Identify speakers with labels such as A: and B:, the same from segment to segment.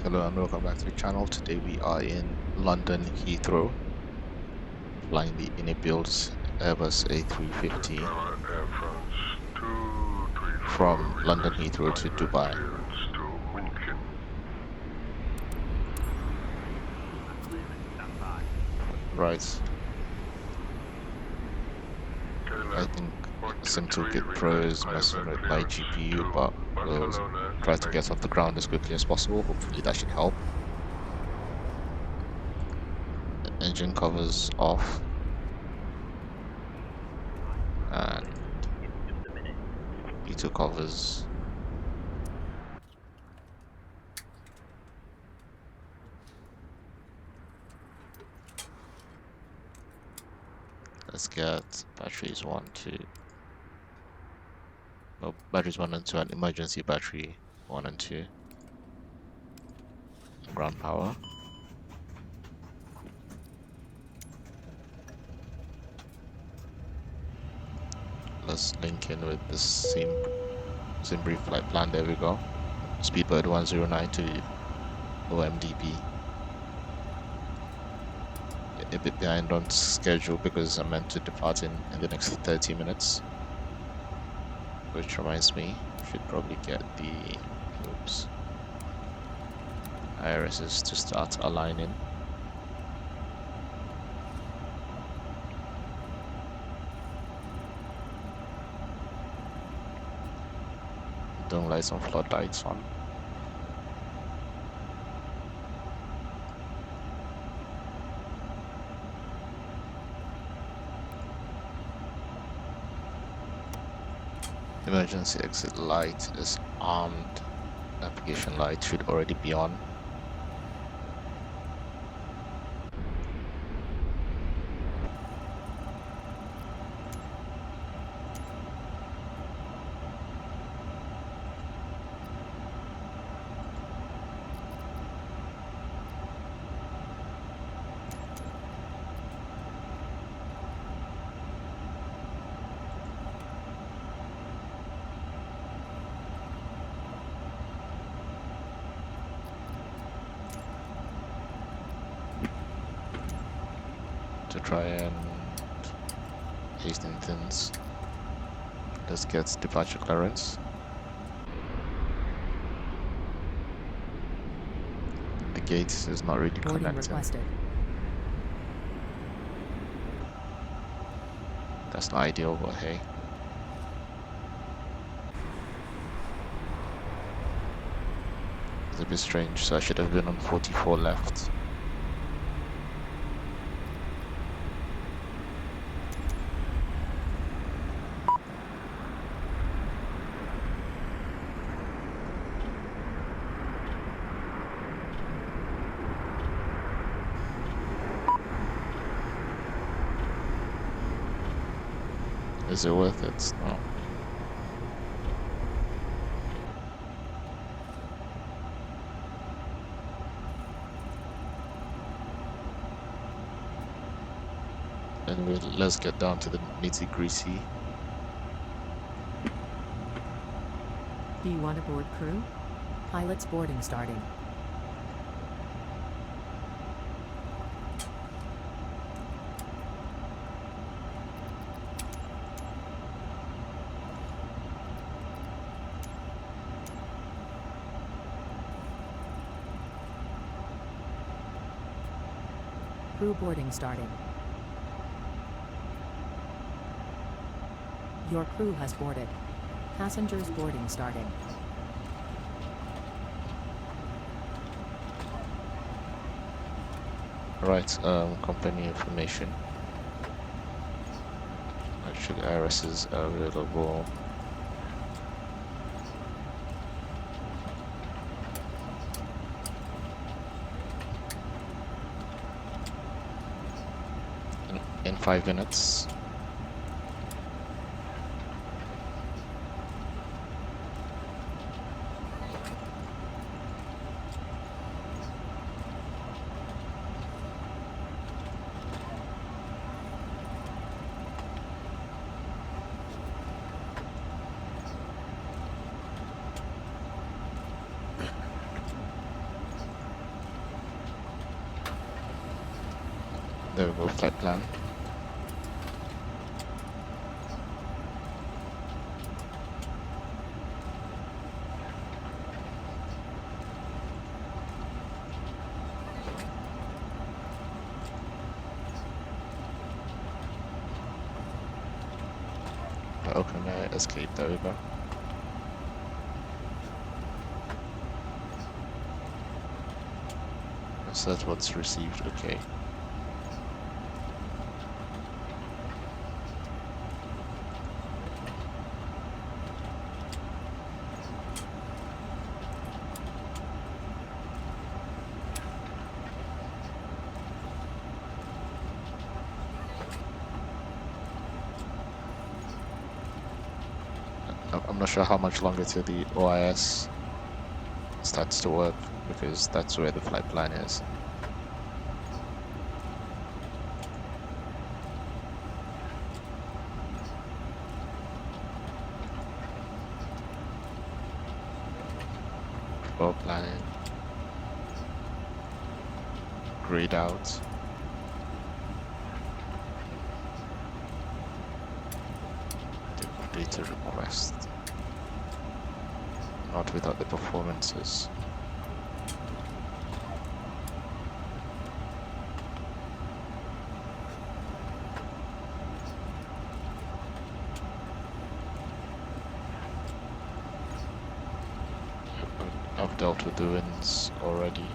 A: Hello and welcome back to the channel. Today we are in London Heathrow, flying the IniBuilds Airbus A350 from London Heathrow to Dubai. Right. I think SimToolkit Pro is messing with my GPU, but we'll try to get off the ground as quickly as possible. Hopefully that should help. Engine covers off. And B2 covers. Let's get batteries 1, 2. Well, batteries 1 and 2 and emergency battery 1 and 2. Ground power. Let's link in with the same brief flight plan. There we go. Speedbird 109 to OMDB. A bit behind on schedule because I'm meant to depart in the next 30 minutes. Which reminds me, should probably get the IRSs to start aligning. Don't light some floodlights on. Emergency exit light is armed. Navigation light should already be on. To try and hasten things, let's get departure clearance. The gate is not really connecting. That's not ideal, but hey. It's a bit strange, so I should have been on 44 left. Is it worth it? No. Anyway, let's get down to the nitty-gritty.
B: Do you want to board crew? Pilot's boarding starting. Crew boarding starting. Your crew has boarded. Passengers boarding starting.
A: Right, company information. Actually, IRS is available. In 5 minutes. There we go, flight plan. Open escape, there we go. So that's what's received, okay. I'm not sure how much longer till the OIS starts to work, because that's where the flight plan is. Floor planning, grayed out. Data request. Not without the performances. I've dealt with the winds already.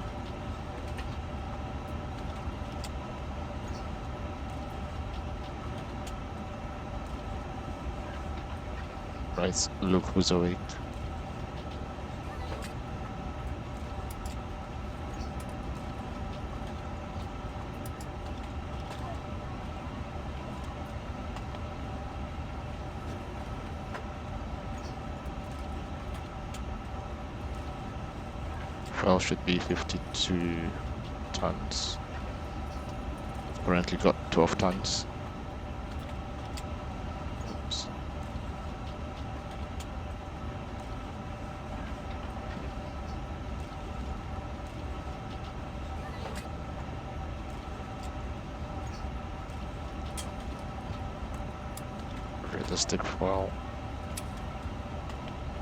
A: Right, look who's awake. Fuel should be 52 tons. Currently got 12 tons. Oops. Realistic fuel.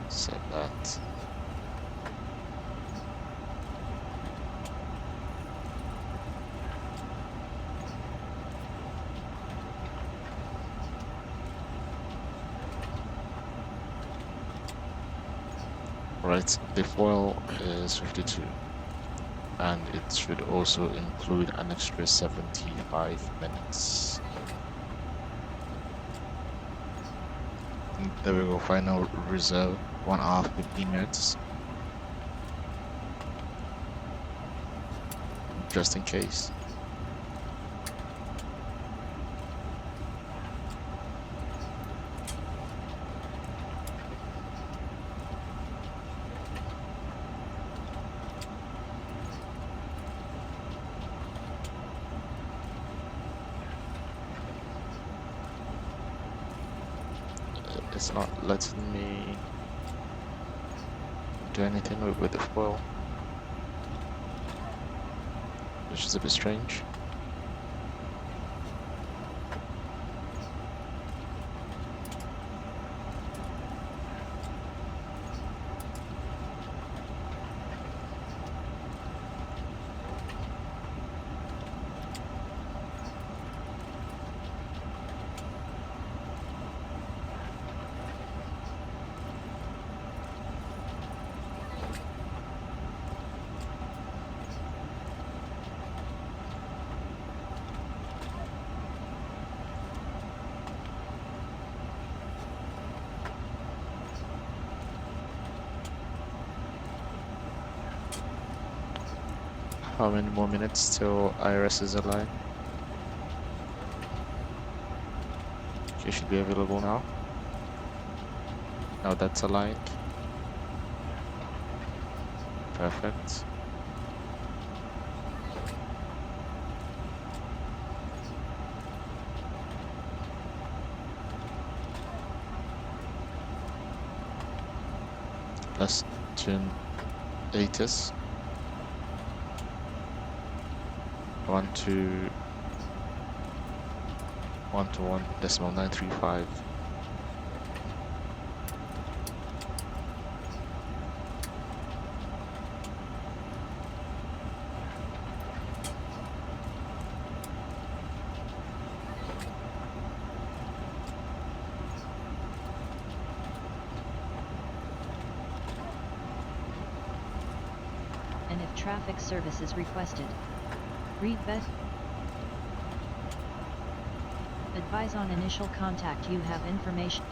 A: Set that. Right, the foil is 52, and it should also include an extra 75 minutes. And there we go, final reserve, 1 hour 15 minutes. Just in case. It's not letting me do anything with the foil, which is a bit strange. How many more minutes till IRS is aligned? Okay, should be available now. Now that's aligned. Perfect. Let's tune ATIS. 1, 2, 121.935.
C: And if traffic service is requested, read bet. Advise on initial contact you have information.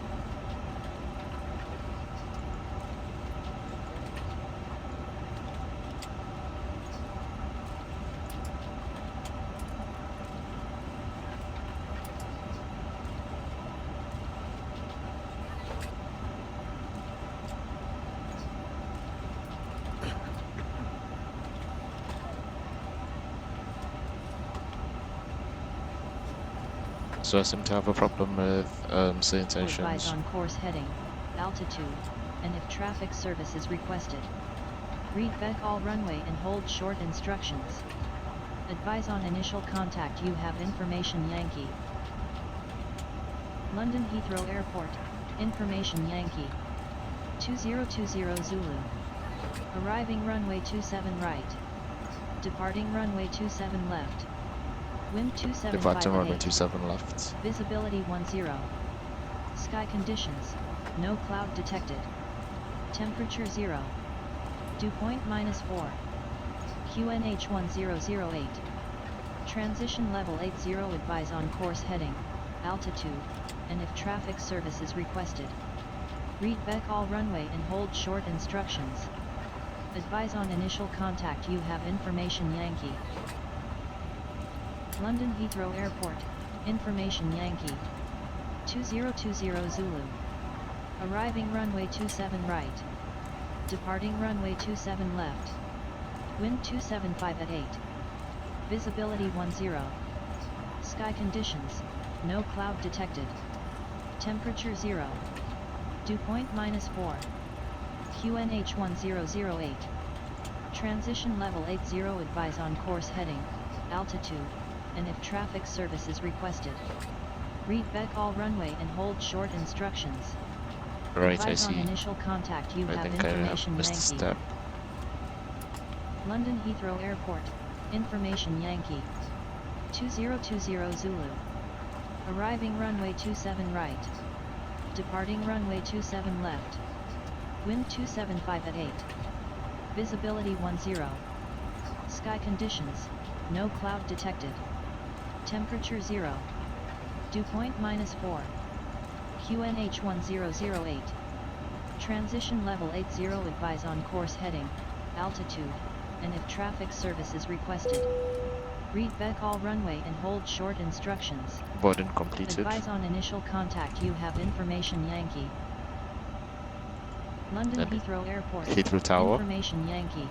A: So I seem to have a problem with
C: Advise
A: SayIntentions.
C: on course heading, altitude, and if traffic service is requested. Read back all runway and hold short instructions. Advise on initial contact you have information Yankee. London Heathrow Airport, information Yankee. 2020 Zulu. Arriving runway 27 right. Departing runway 27 left. Wind 275
A: Departing
C: at
A: runway
C: 8.
A: 27 left.
C: Visibility 10. Sky conditions, no cloud detected. Temperature 0. Dew point -4. QNH 1008. Transition level 80. Advise on course heading, altitude, and if traffic service is requested. Read back all runway and hold short instructions. Advise on initial contact you have information Yankee. London Heathrow Airport, information Yankee. 2020 Zulu. Arriving runway 27 right. Departing runway 27 left. Wind 275 at 8. Visibility 10. Sky conditions, no cloud detected. Temperature 0. Dew point -4. QNH 1008. Transition level 80. Advise on course heading, altitude, and if traffic service is requested. Read back all runway and hold short instructions.
A: Right,
C: Advise
A: I
C: on
A: see.
C: initial contact you
A: I
C: have
A: think I have
C: information
A: missed a
C: Yankee.
A: step.
C: London Heathrow Airport, information Yankee. 2020 Zulu. Arriving runway 27 right. Departing runway 27 left. Wind 275 at 8. Visibility 10. Sky conditions, no cloud detected. Temperature 0. Dew point -4. QNH 1008. Transition level 80. Advise on course heading, altitude, and if traffic service is requested. Read back all runway and hold short instructions.
A: Boarding completed.
C: Advise on initial contact you have information Yankee. London
A: And
C: Heathrow Airport,
A: Heathrow Tower.
C: information Yankee.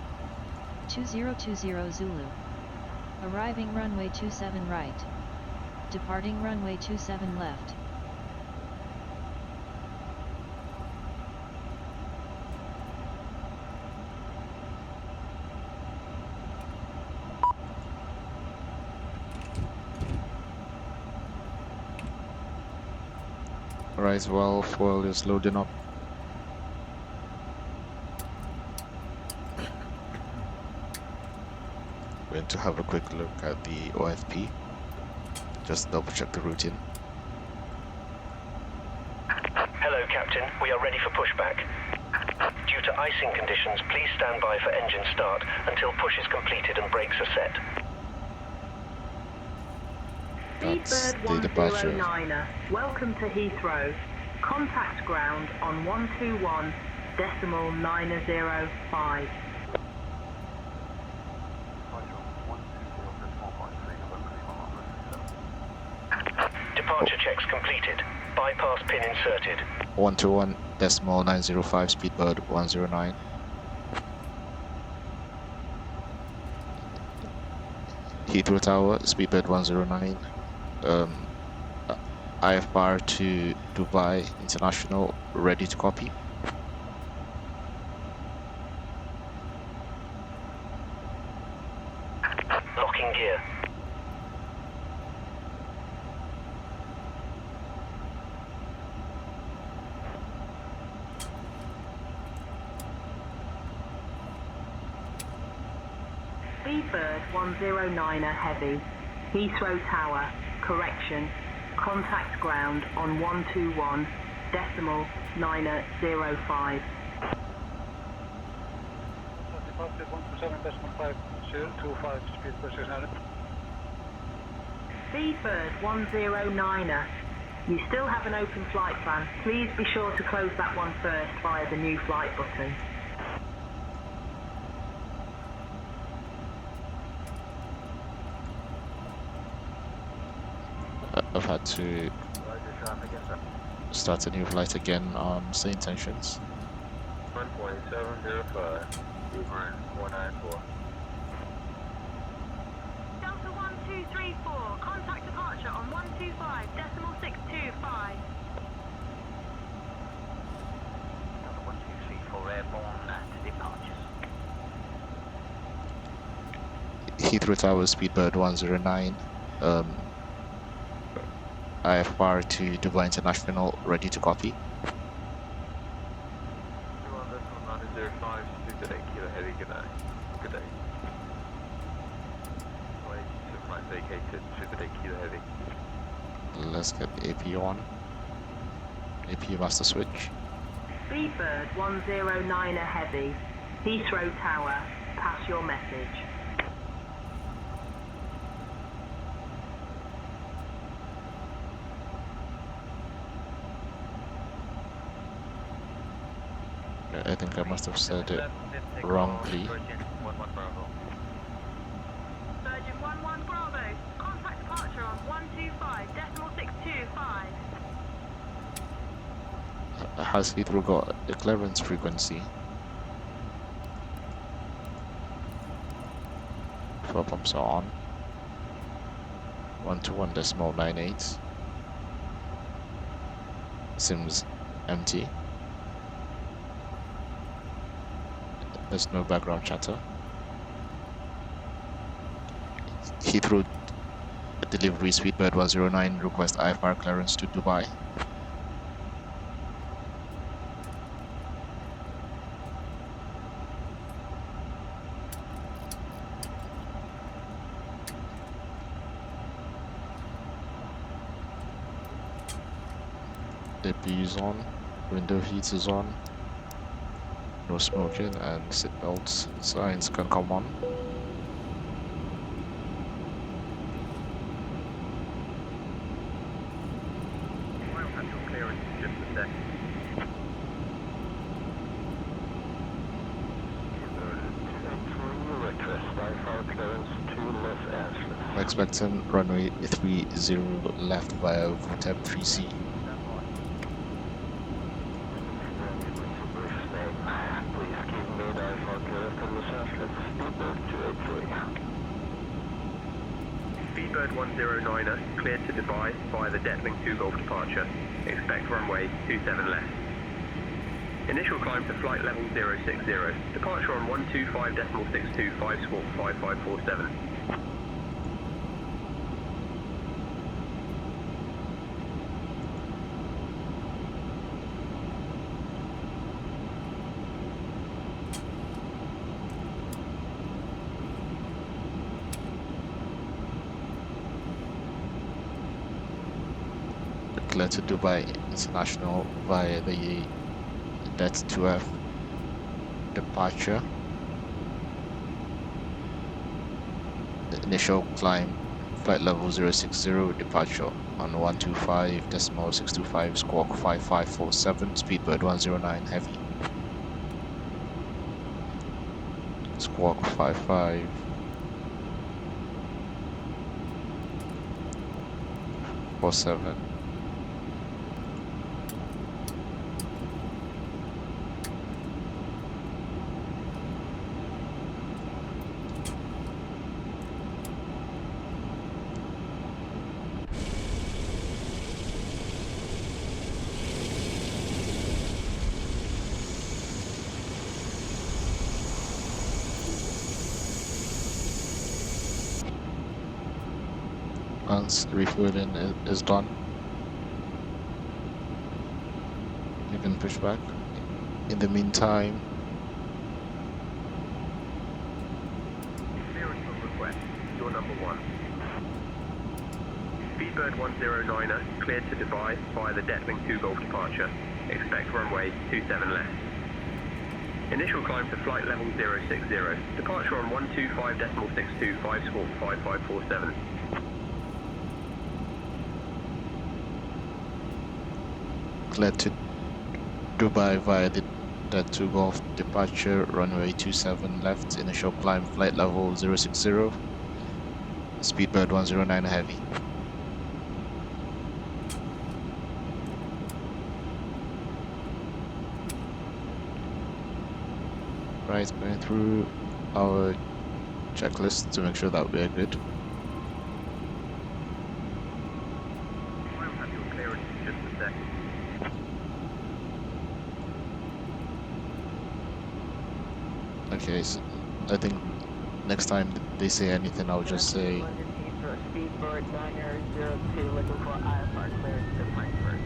C: 2020 Zulu. Arriving runway 27 right. Departing runway 27 left.
A: Right, well, fuel is loading up. Going to have a quick look at the OFP. Just double check the routing.
D: Hello, Captain. We are ready for pushback. Due to icing conditions, please stand by for engine start until push is completed and brakes are set.
A: That's
E: Speedbird
A: the departure.
E: 109er, welcome to Heathrow. Contact ground on 121.905.
D: Departure checks completed. Bypass pin inserted.
A: 121.905 Speedbird 109. Heathrow Tower, Speedbird 109. IFR to Dubai International, ready to copy.
D: Locking gear.
E: Seabird 109er Heavy, Heathrow Tower, correction, contact ground on 121.905.
F: Departed 127.525, speed per 600.
E: Seabird 109er, you still have an open flight plan. Please be sure to close that one first via the new flight button.
A: I've had to start a new flight again on SayIntentions.
G: 1.705, Seabird 494.
E: Delta 1234, contact departure on 125.625.
G: Delta 1234, airborne at departures.
A: Heathrow Tower, Speedbird 109. IFR to Dubai International, ready to copy.
G: 20905, Super Day, Kilo Heavy, good day. Good day. Wait, flight vacated, Super Day, Kilo Heavy.
A: Let's get the AP on. AP master switch.
E: Seabird 109er Heavy, Heathrow Tower, pass your message.
A: I think I must have said it wrongly.
G: Virgin 11 Bravo.
E: Virgin 11 Bravo, contact departure on 125.625.
A: Has Heathrow got a clearance frequency? Fuel pumps are on. 121.98. Seems empty. There's no background chatter. Heathrow delivery Speedbird 109, request IFR clearance to Dubai. AP is on, window heat is on. No smoking and seatbelts signs can come on.
G: I'll have your clearance in just a sec. Request IFR clearance to Los Angeles.
A: I'm expecting runway 30 left via VOTEP 3C.
D: Speedbird 109er, cleared to Dubai via the Detling 2 Golf departure. Expect runway 27 left. Initial climb to flight level 060. Departure on 125.625, squawk 5547.
A: Clear to Dubai International via the Det 2F departure. The initial climb, flight level 060, departure on 125.625, squawk 5547, Speedbird 109 heavy. Squawk 5547. Once refueling is done, you can push back. In the meantime,
G: Clearance
D: number 1. Speedbird 109er, cleared to Dubai via the Detling 2 Golf departure. Expect runway 27 left. Initial climb to flight level 060. Departure on 125.62, 5 squawk 5547.
A: Cleared to Dubai via the Det 2 Golf departure, runway 27 left, initial climb flight level 060, Speedbird 109 heavy. Right, going through our checklist to make sure that we're good.
D: I'll have your clearance in just a sec.
A: Okay, so I think next time they say anything, I'll just say,
H: London Heathrow, Speedbird 902, looking for IFR clearance to Frankfurt.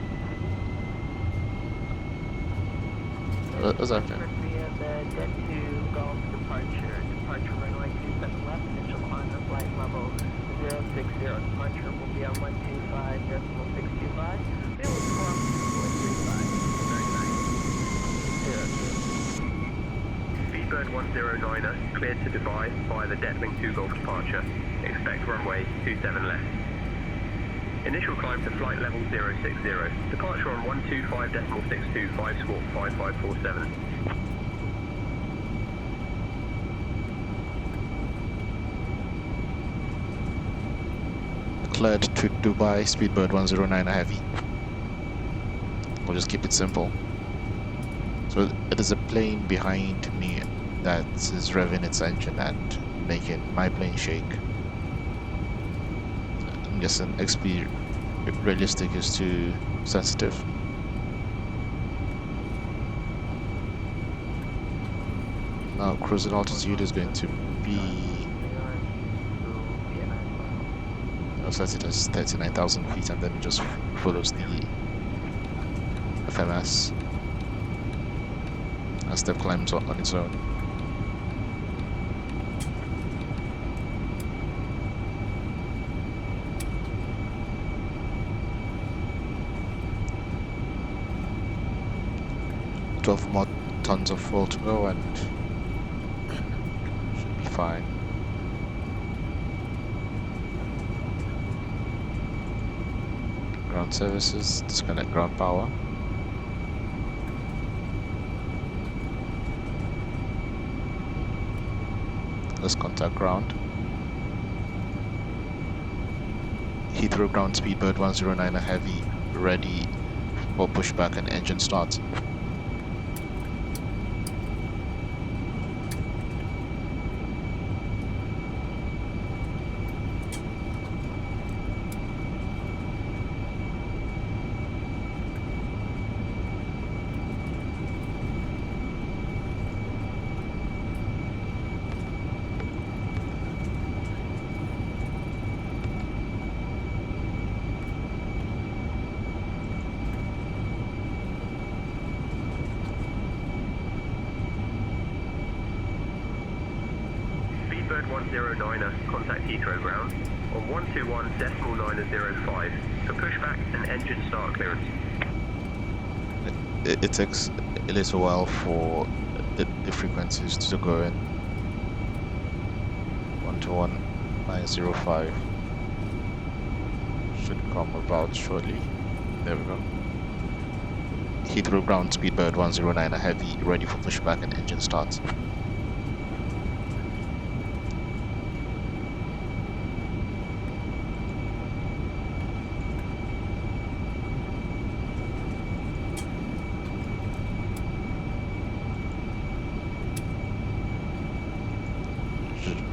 A: that's okay.
H: Via the Det 2 Golf departure, runway 27 left, initial climb to flight level 060. Departure will be on 125.625. We will form 435.
D: Speedbird 109er, cleared to Dubai via the Detling 2 Golf departure. Expect runway 27 left. Initial climb to flight level 060. Departure on 125.62, 5 squawk 5547.
A: Cleared to Dubai, Speedbird 109 heavy. We'll just keep it simple. So it is a plane behind me that is revving its engine and making my plane shake. I'm guessing XP realistic is too sensitive. Now cruising altitude is going to be, I'll set it as 39,000 feet and then it just follows the FMS as step climbs on its own. More tons of fuel to go and should be fine. Ground services, disconnect ground power. Let's contact ground. Heathrow ground, Speedbird 109 heavy, ready for pushback and engine start.
D: Speedbird 109er, contact Heathrow ground on 121.905 for pushback and engine start clearance.
A: It takes a little while for the frequencies to go in. 121.905 should come about shortly. There we go. Heathrow ground, Speedbird 109 heavy, ready for pushback and engine start.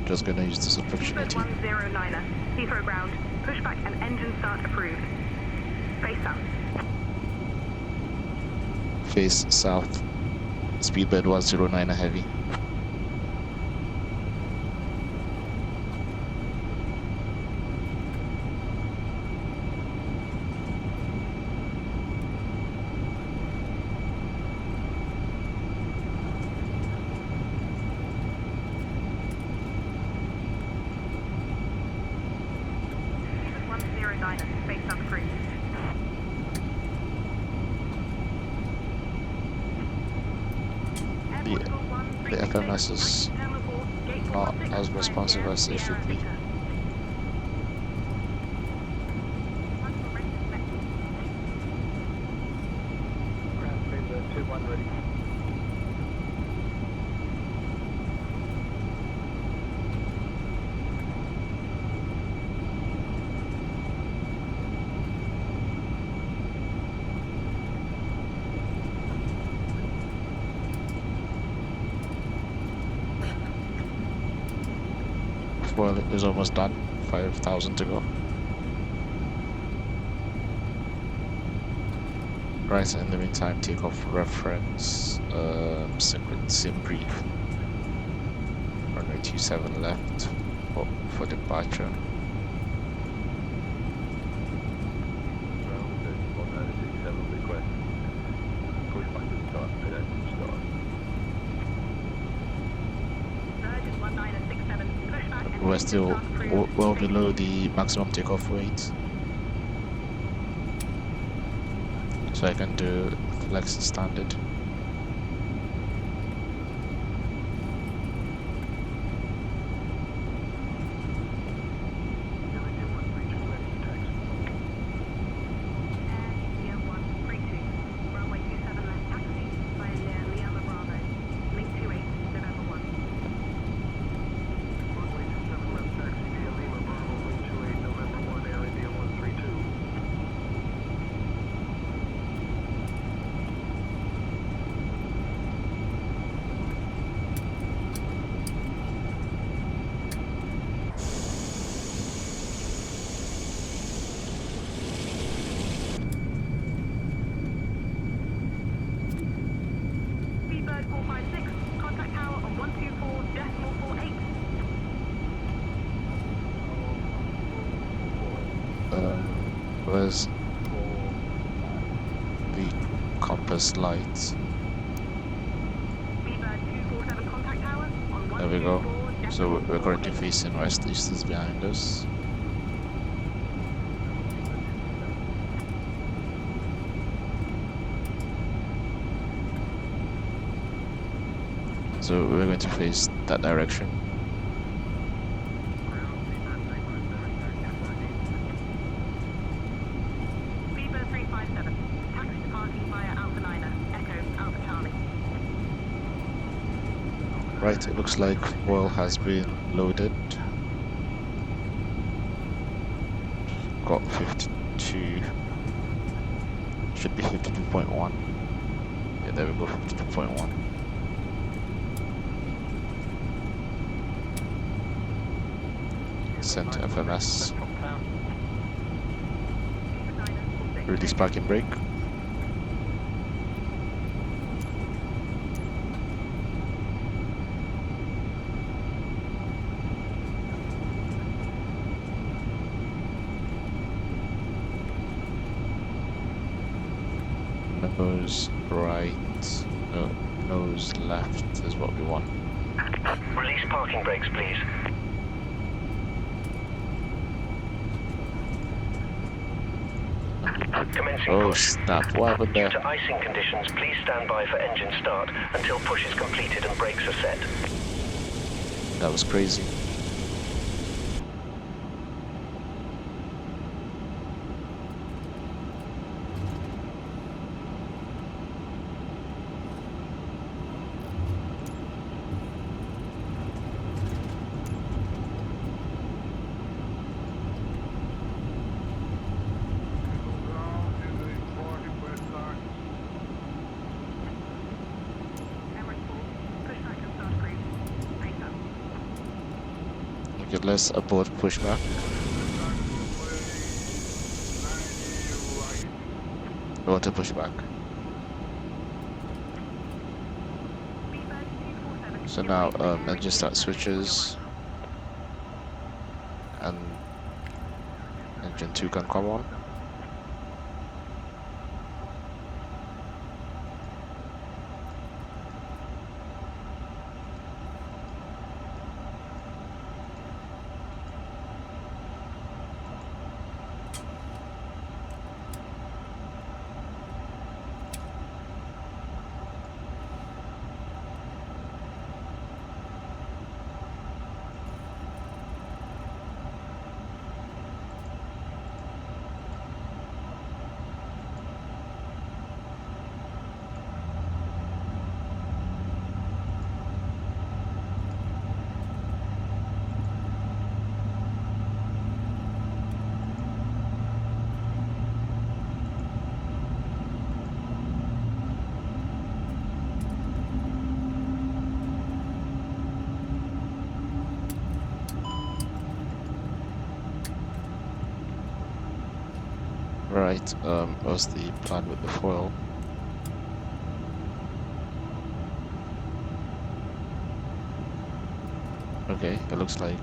A: Just gonna use this opportunity.
E: Speedbird 109er, Heathrow ground, pushback and engine start approved. Face south.
A: Face south, Speedbird 109 heavy. FMS is not as responsive as it should be.
F: Ground speed 21 ready.
A: Well, it is almost done. 5,000 to go. Right, in the meantime, takeoff reference, sequence in brief. Runway 27 left for departure.
G: Ground 10967 request. Push back to start, and engine start.
A: We're still well below the maximum takeoff weight. So I can do flex standard. Where's the compass lights? There we go. So we're currently facing west. East is behind us. So we're going to face that direction. Right, it looks like oil has been loaded. Got 52. Should be 52.1. Yeah, there we go, 52.1. Sent to FMS. Release parking brake. Nose right, no, nose left is what we want.
I: Release parking brakes, please. Commencing
A: Oh
I: push.
A: snap, what happened
I: Due
A: there?
I: to icing conditions, please stand by for engine start until push is completed and brakes are set.
A: That was crazy. Okay, let's abort pushback. We want to push back. So now engine start switches and engine 2 can come on. Right, what's the plan with the foil? Okay, it looks like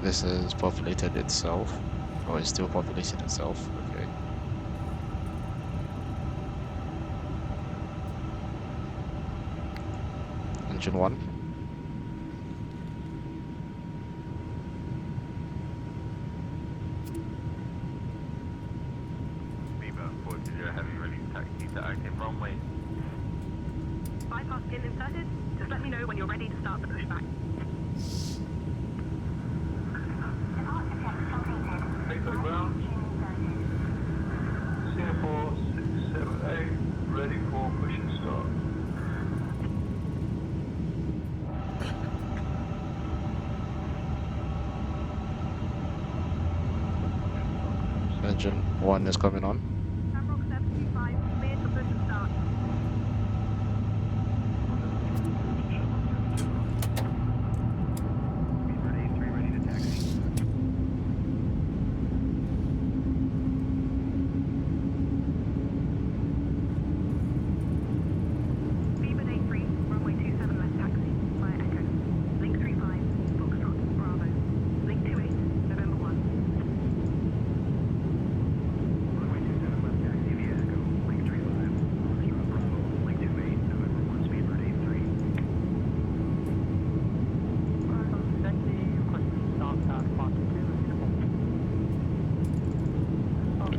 A: this has populated itself, or is still populating itself. Okay. Engine 1.
G: Beaver 40 heavy ready to taxi to active runway.
E: Bypass pin inserted. Just let me know when you're ready to start the pushback.
F: Paper ground. Singapore 678, ready for push and start.
A: Engine 1 is coming on.
E: Pembroke 725, cleared for push and start.
D: Beaver A3 ready to taxi.
E: Beaver A3, runway 27 left taxi, via Echo. Link 35, Foxtrot, Bravo. Link 28, November 1.
D: Runway 27 left taxi via Echo. Link 35, Foxtrot Bravo. Link 28, November 1, Speedbird A3.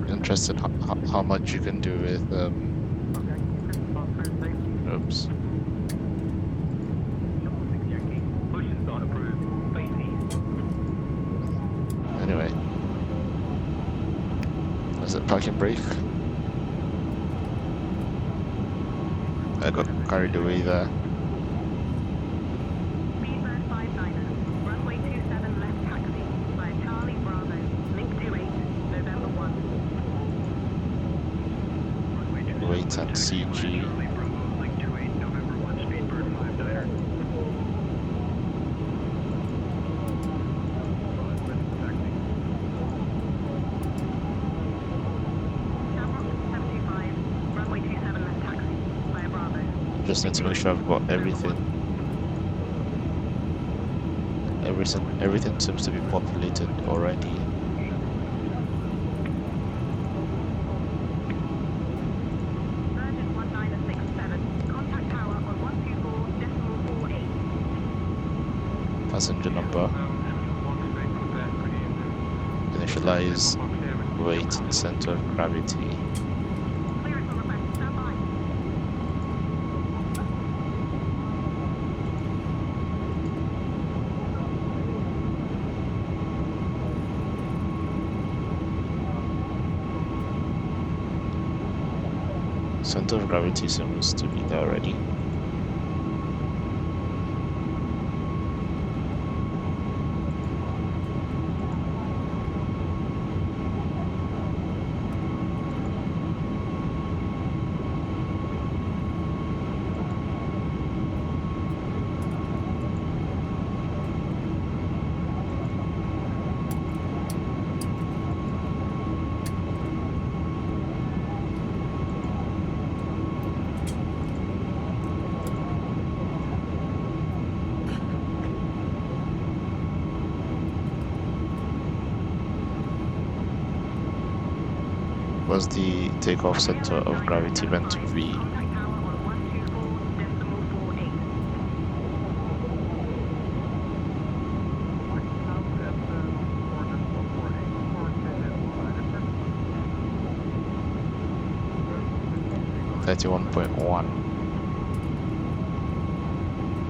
A: Interested how much you can do with oops.
D: Double 6 Yankee. Push and start approved. Face east.
A: Anyway. Is it parking brake? I got carried away there.
E: Speedbird 59er, runway 27 left taxi, via Charlie Bravo. Link 28, November 1.
D: Runway 27
A: Wait
D: left
A: at
D: taxi via
A: CG.
D: Charlie Bravo. Link 28, November 1, Speedbird 59er.
E: Shamrock 725, runway 27 left taxi, via Bravo.
A: Just need to make sure I've got everything. Everything seems to be populated already.
E: Virgin 1967, contact tower on 124.48.
A: Passenger number. Initialize weight and center of gravity.
E: Clearance on request, stand by.
A: Center of gravity seems to be there already. Was the takeoff center of gravity meant to be?
E: Contact tower on 124.48.
F: South
A: 31.1.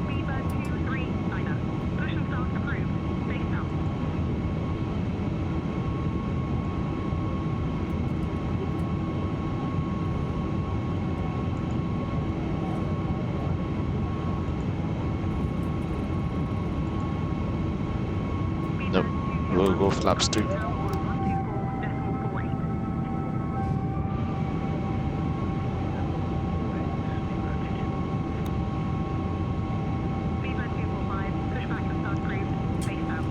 E: Speedbird 239er, push and start approved, face south.
A: Nope, we'll go flaps 2.
E: Tower on 124.48. Speedbird 245, pushback and start approved, face south.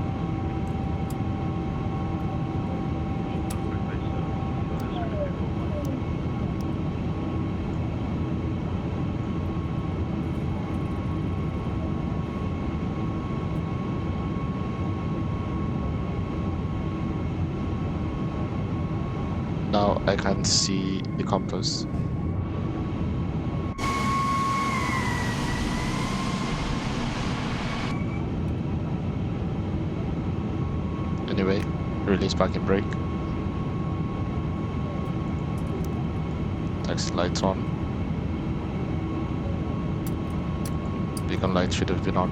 A: I can't see the compass. Anyway, release parking brake. Taxi lights on. Beacon light should have been on.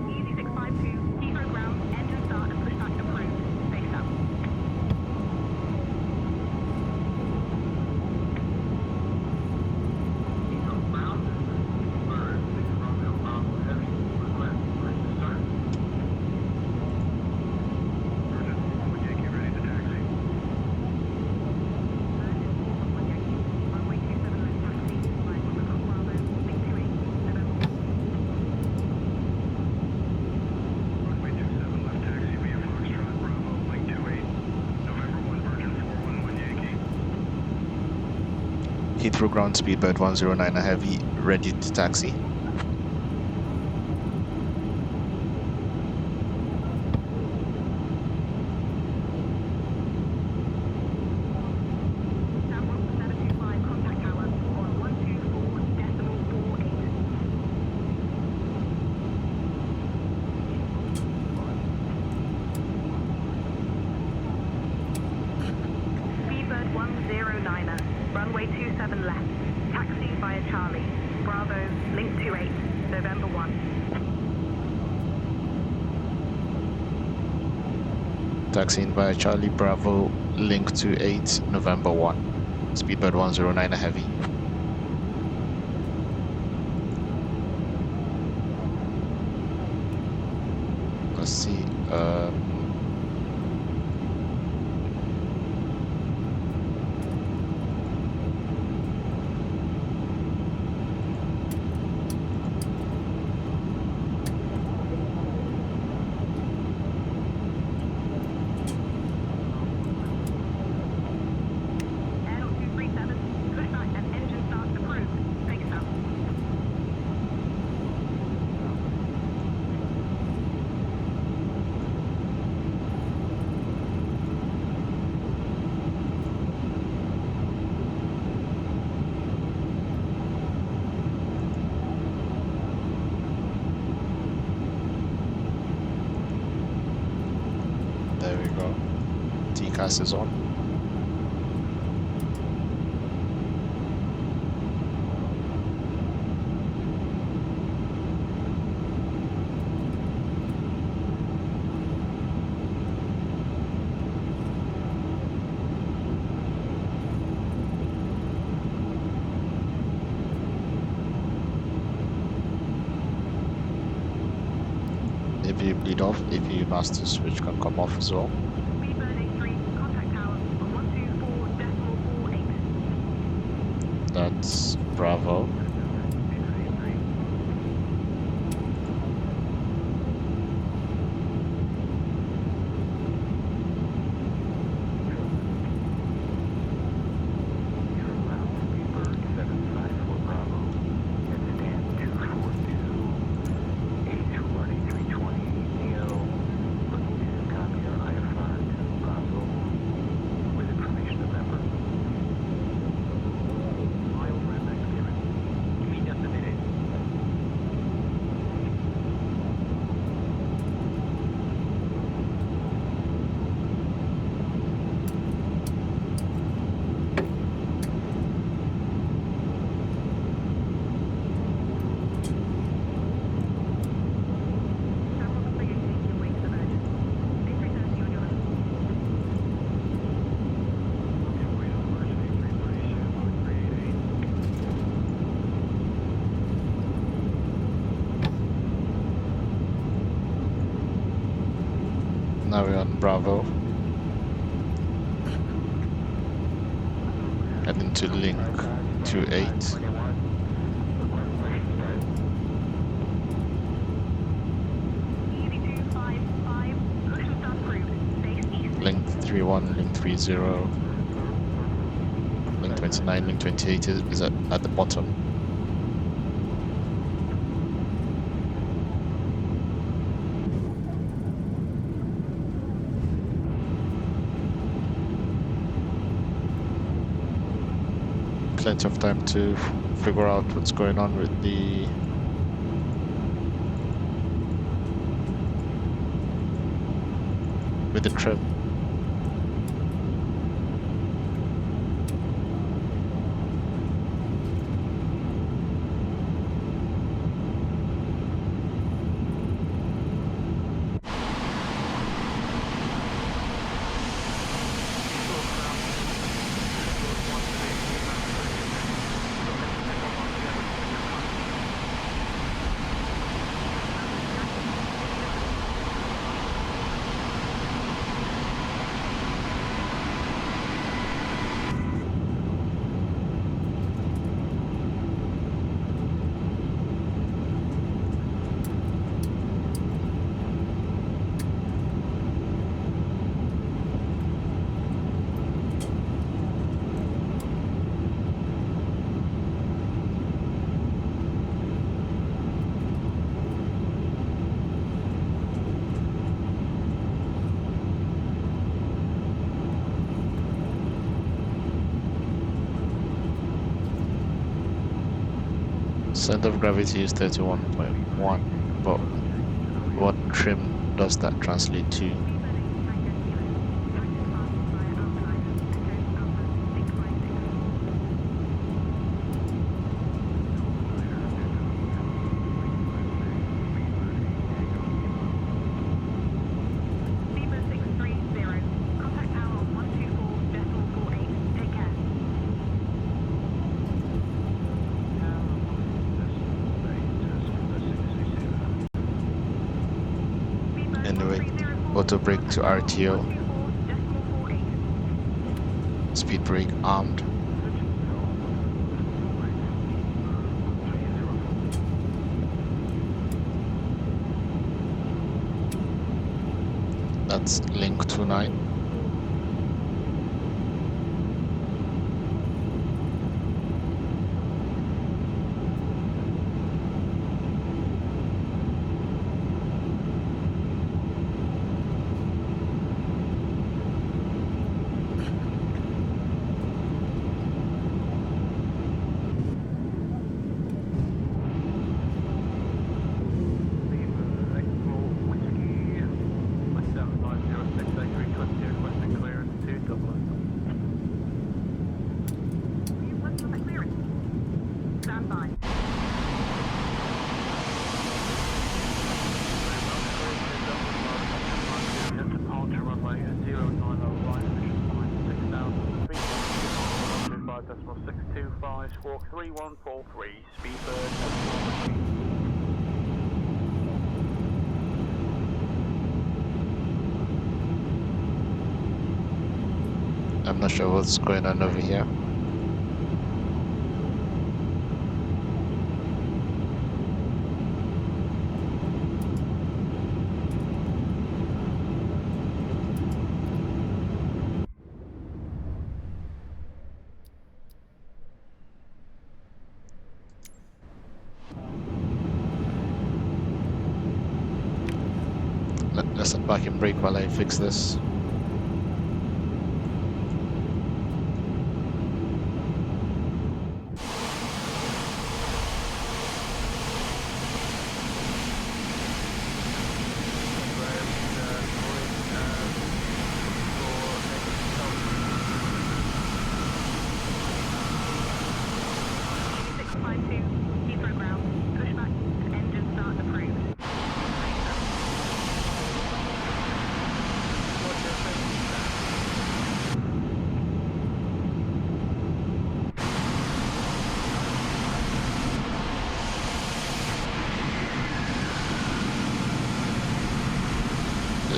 E: Easy 652, Heathrow ground, engine start and pushback approved. Face up. Runway 27 left taxi, flight Foxtrot Bravo, link 28, November 1.
F: Runway 27 left taxi via Foxtrot Bravo, link 28, November 1 Virgin 411 Yankee.
A: Heathrow ground speedbird 109 a heavy, ready to taxi.
E: Stanmore 725, contact tower on 124.48. Speedbird 109er, runway 27 left, taxi via Charlie, Bravo, link 28, November 1.
A: Taxiing via Charlie Bravo, link to 8, November 1. Speedbird 109 a heavy. Let's see.
E: Air 237, pushback and engine start approved. Face up.
A: There we go. TCAS is on. If you bleed off, if you master switch can come off as well.
E: Speedbird A3, contact tower on 124.48.
A: That's Bravo.
E: Stanmore complete 18, give way to the merger. A330 on your left.
A: Now we're on Bravo. Heading to link 28.
E: Easy 255, push and start approved. Face east.
A: Link 31, link 30. Link 29, link 28 is at the bottom. plenty of time to figure out what's going on with the trim. Center of gravity is 31.1, but what trim does that translate to? Anyway, auto brake to RTO. Speed brake armed. That's link 29.
F: Squawk 3143, Speedbird
A: I'm not sure what's going on over here. Let's set back and brake while I fix this.
E: Heathrow ground. Pushback to engine start approved.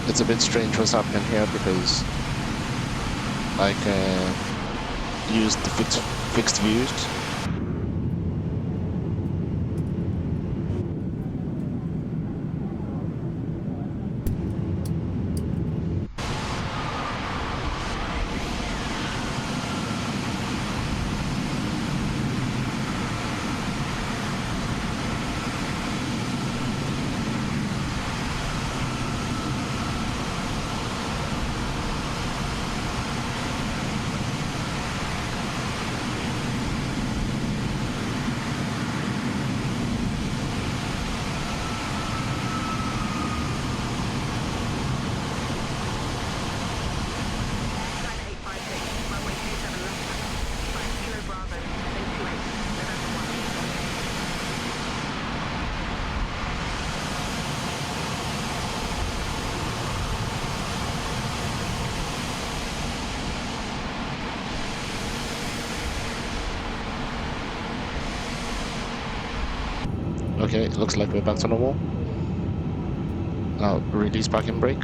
A: It's a bit strange what's happening here because I can use the fixed views. Okay, looks like we're back to normal. Now release parking brake.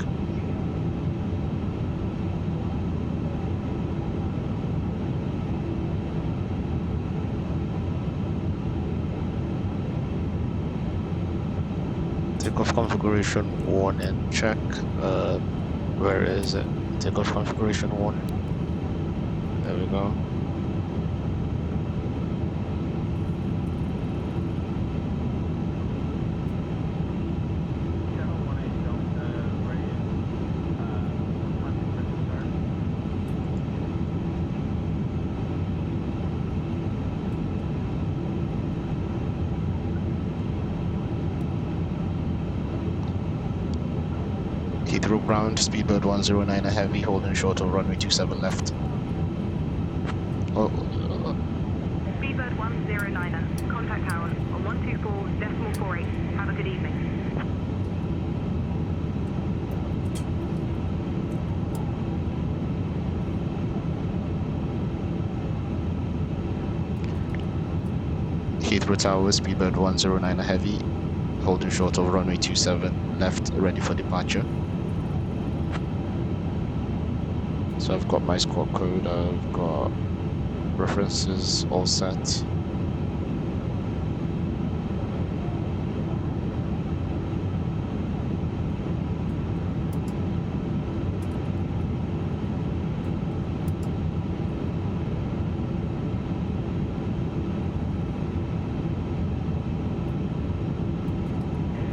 A: Takeoff configuration 1 and check. Where is it? Takeoff configuration 1. There we go. Heathrow ground, speedbird 109 a heavy, holding short on runway 27 left. Oh,
E: Speedbird 109er, contact tower on 124.48. Have a good evening.
A: Heathrow Tower, speedbird 109 a heavy, holding short of runway 27 left, ready for departure. So I've got my squawk code, I've got references all set.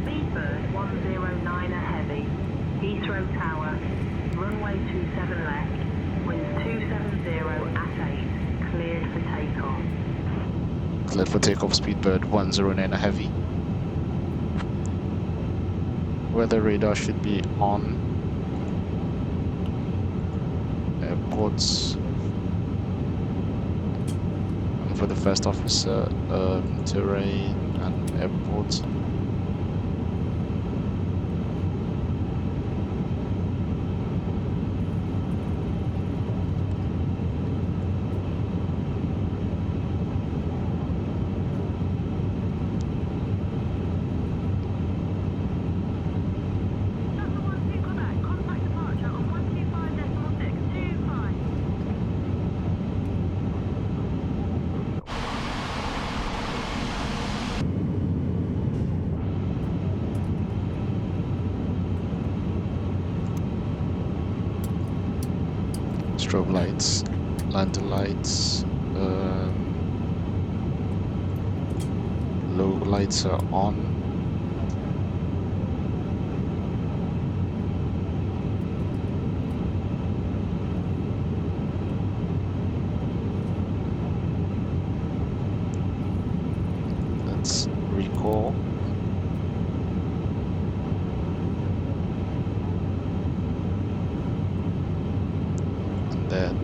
E: Speedbird 109er heavy, Heathrow Tower, runway 27 left, winds 270 at 8, cleared for takeoff.
A: Cleared for takeoff, speedbird 109 a heavy. Weather radar should be on. Airports. And for the first officer, terrain and airport. Strobe lights, landing lights, low lights are on. Let's recall. Then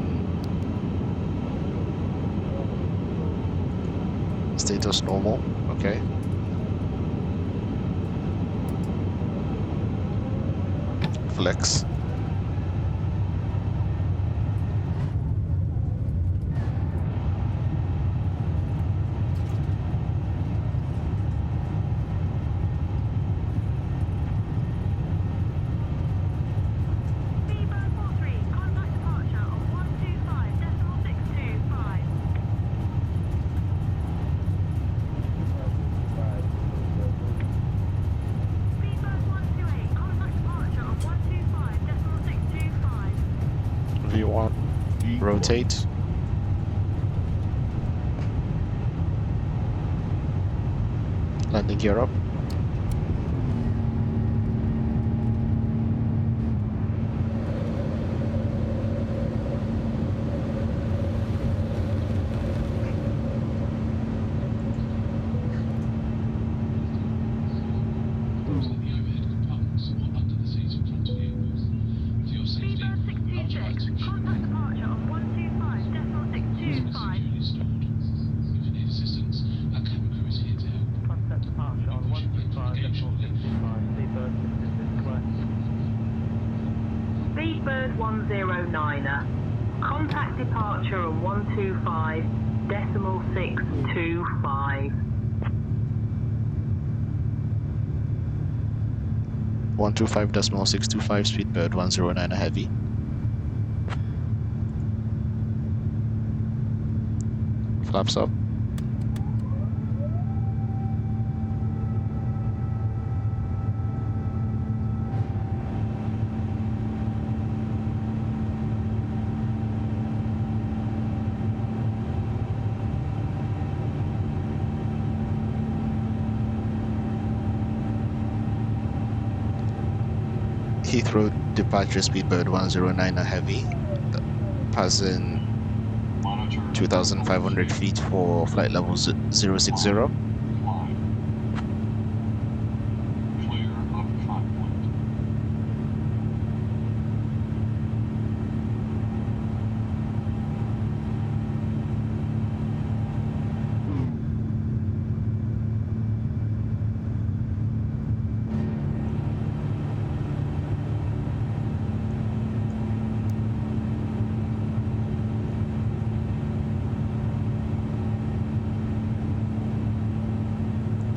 A: status normal, okay. Flex. V1, rotate. Landing gear up.
E: Speedbird 109er, contact departure on 125.625.
A: 125.625 Speedbird 109 heavy. Flaps up. Heathrow departure Speedbird 109 heavy, passing 2,500 feet for flight level 060.
F: Clear of track wind.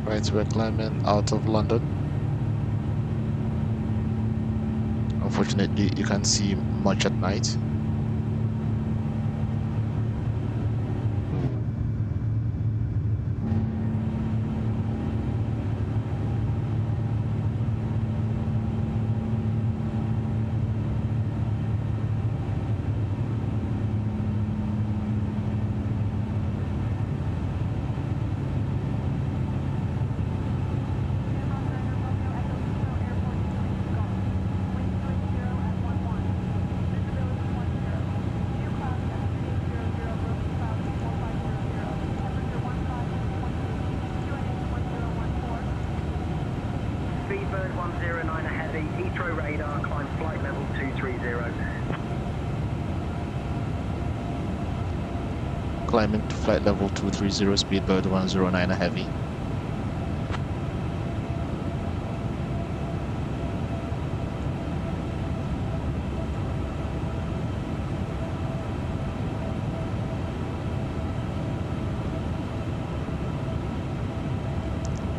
A: Right, we're climbing out of London. Unfortunately, you can't see much at night.
E: Speedbird 109 heavy, Heathrow radar, climb flight level 230.
A: Climbing to flight level 230 Speedbird 109 heavy.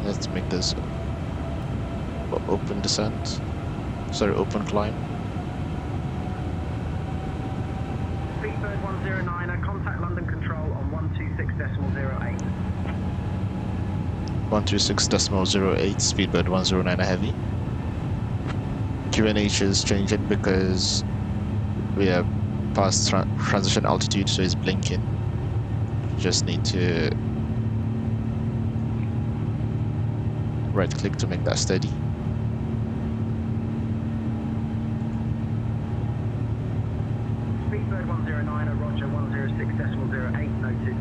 A: Let's make this open descent. Sorry, open climb.
E: Speedbird 109, contact London Control on 126.08.
A: 126.08 Speedbird 109 heavy. QNH is changing because we are past transition altitude, so it's blinking. Just need to right click to make that steady.
E: Speedbird 109, roger, 106.08, noted.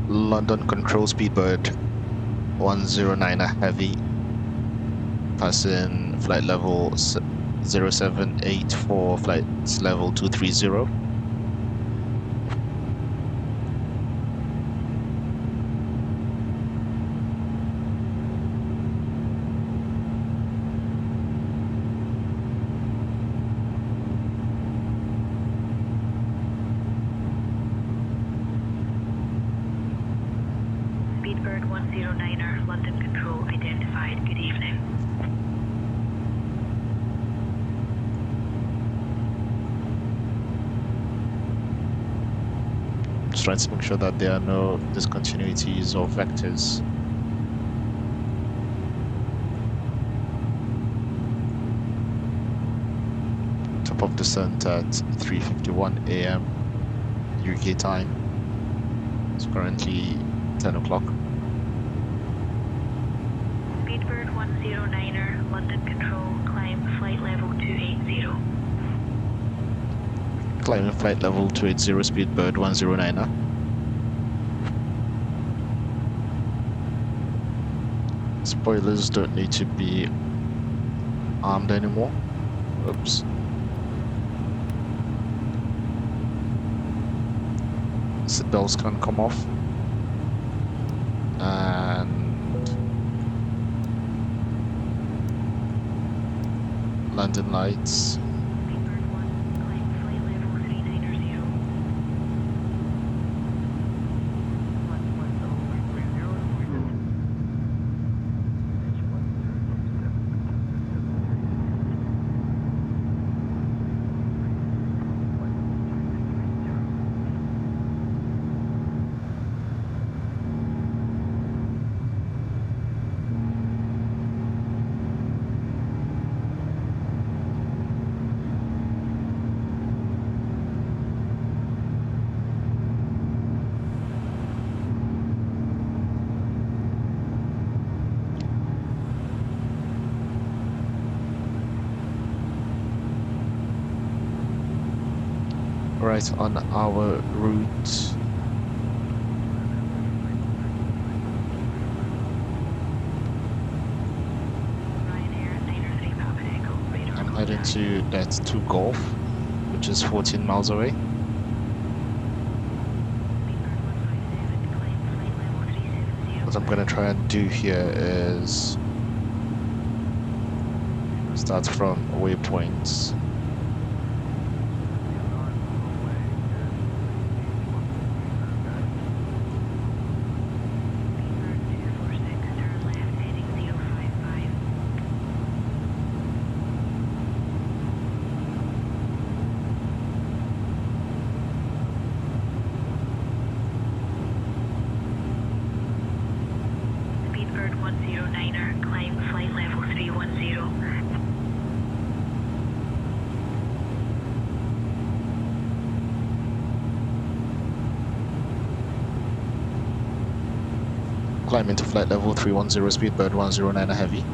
A: London Control Speedbird 109 heavy, passing flight level 0784, flight level 230.
E: Speedbird 109er, London Control identified. Good evening.
A: Just trying to make sure that there are no discontinuities or vectors. Top of descent at 3:51 a.m. UK time. It's currently 10 o'clock.
E: Speedbird 109er, London Control, climb flight level 280.
A: Climbing flight level 280 Speedbird 109er. Spoilers don't need to be armed anymore. Oops. Seatbelts can come off. And landing lights.
E: Speedbird 1, climb flight level 390.
A: right on our route. I'm heading to that 2 Golf, which is 14 miles away. What I'm gonna try and do here is start from waypoints.
E: Speedbird 109er, climb flight level 310.
A: Climb into flight level 310, Speedbird 109 heavy.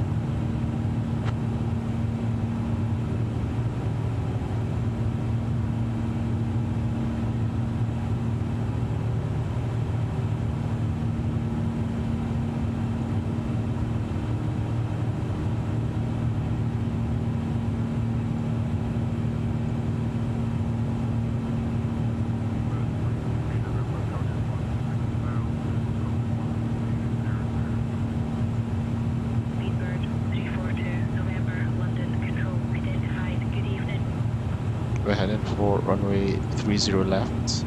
E: Speedbird 342, November, London, control identified. Good evening.
A: We're heading for runway 30 left.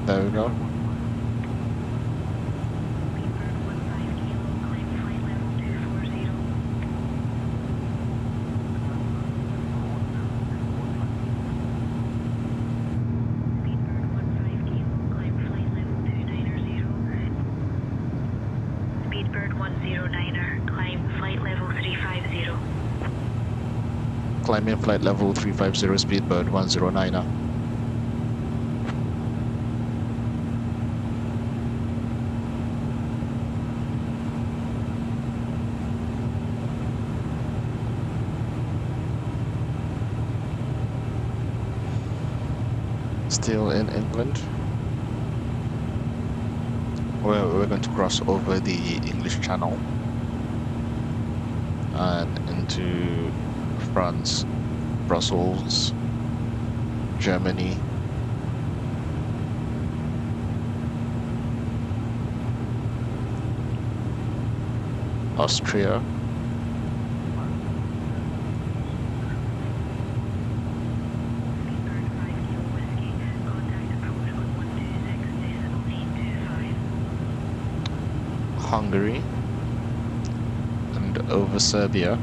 A: There we go.
E: Speedbird 15 kilo, climb flight level 240. Speedbird 15 kilo, climb flight level 290. Speedbird 109er, climb flight level 350.
A: Climbing flight level 350, Speedbird 109er. Still in England. We're going to cross over the English Channel and into France, Brussels, Germany, Austria,
E: Speedbird 5 kilo whiskey, contact approach on 126.825.
A: Hungary, and over Serbia.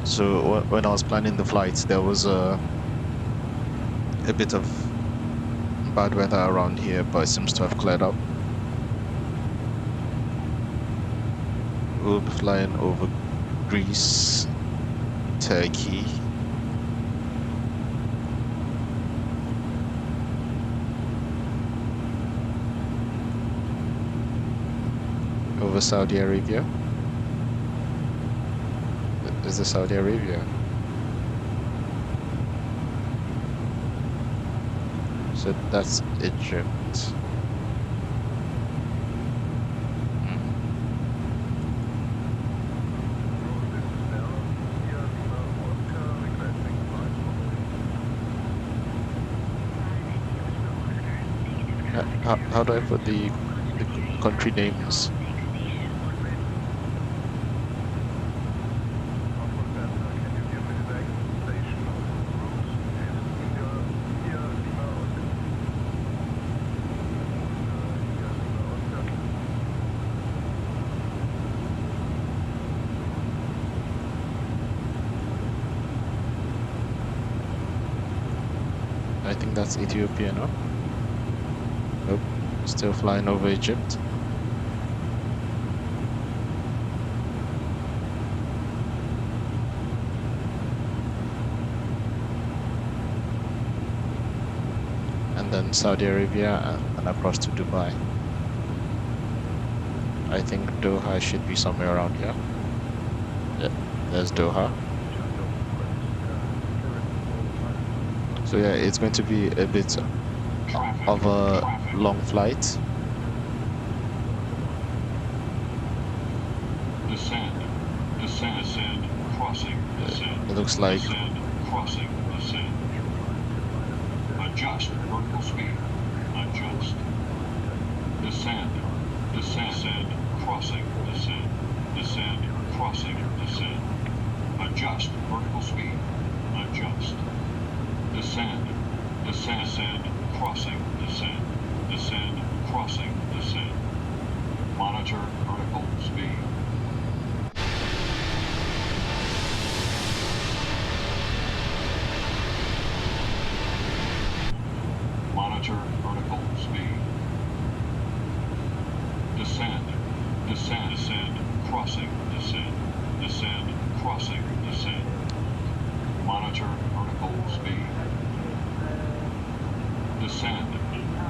A: So when I was planning the flights, there was a bit of bad weather around here, but it seems to have cleared up. We'll be flying over Greece, Turkey, over Saudi Arabia. Is this Saudi Arabia? So that's Egypt. How do I put the country names? I think that's Ethiopia, no? Nope. Still flying over Egypt. And then Saudi Arabia and across to Dubai. I think Doha should be somewhere around here. Yeah, there's Doha. So yeah, it's going to be a bit of a long flight.
F: Descend, descend, descend, crossing, descend.
A: It looks like
F: Descend, crossing, descend. Adjust vertical speed. Adjust. Descend, descend, descend, crossing, descend. Descend, crossing, descend. Adjust vertical speed. Adjust. Descend, descend, descend, crossing, descend. Descend, crossing, descend. Monitor vertical speed. Monitor vertical speed. Descend, descend, descend, crossing, descend. Descend, crossing, descend. Monitor vertical speed. Descend,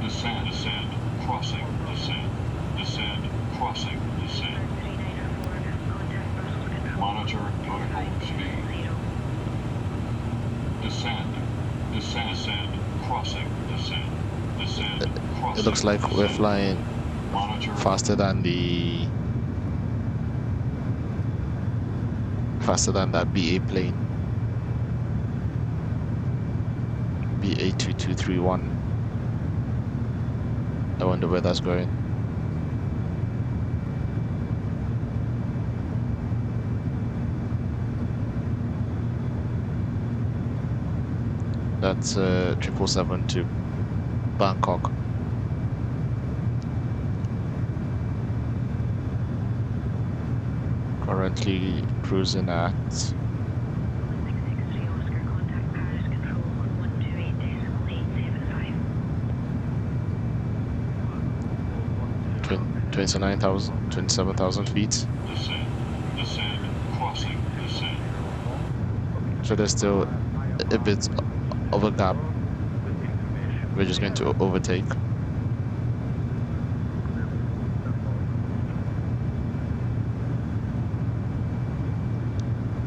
F: descend, descend, crossing, descend. Descend, crossing, descend. Monitor vertical speed. Descend, descend, descend, crossing, descend. Descend, crossing,
A: it looks like we're
F: descend.
A: flying
F: Monitor
A: faster than that BA plane. BA2231. I wonder where that's going. That's 777 to Bangkok. Currently cruising at 27,000 feet.
F: descend, descend, crossing, descend.
A: So there's still a bit of a gap. We're just going to overtake.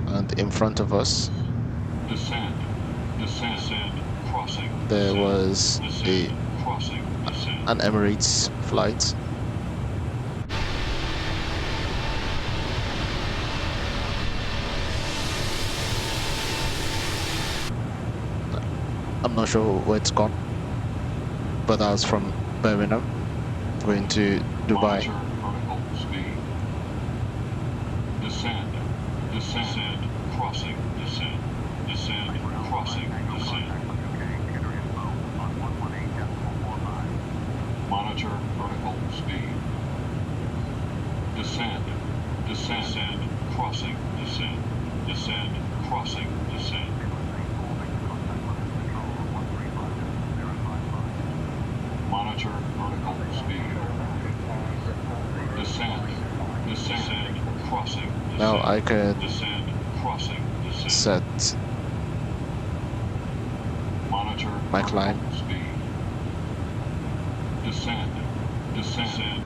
A: And in front of us,
F: Descend, descend, descend, crossing.
A: there
F: descend,
A: was
F: descend, crossing, descend.
A: an Emirates flight. I'm not sure where it's gone, but that was from Birmingham going to Dubai.
F: Monitor vertical speed. Descend, descend, descend, crossing, descend. Descend, crossing, descend. Monitor vertical speed. Descend, descend, descend, crossing, descend. Descend, crossing, descend. Monitor vertical speed. Descend, descend, crossing, descend.
A: Now I can
F: Descend, crossing, descend.
A: set
F: Monitor
A: my
F: vertical
A: climb.
F: speed. Descend, descend.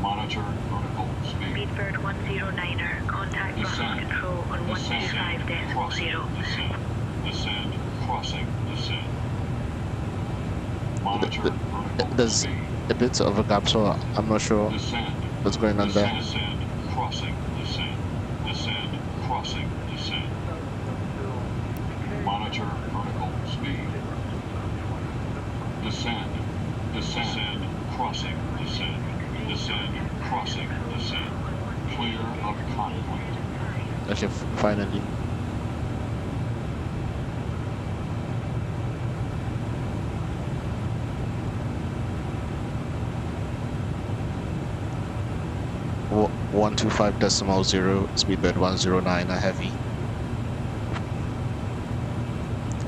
F: Monitor vertical speed.
E: Speedbird 109er, contact
F: Descend,
E: thrust control on
F: descend,
E: 125.0.
F: crossing, descend. Descend, crossing, descend. Monitor vertical
A: There's
F: speed.
A: a bit of a gap, so I'm not sure
F: Descend,
A: what's going on there.
F: descend, crossing, descend. Descend, crossing, descend. Monitor vertical speed. Descend, descend, crossing, descend. Descend, crossing, descend. Clear of conflict.
A: Okay, finally. 125.0, speedbird 109, a heavy.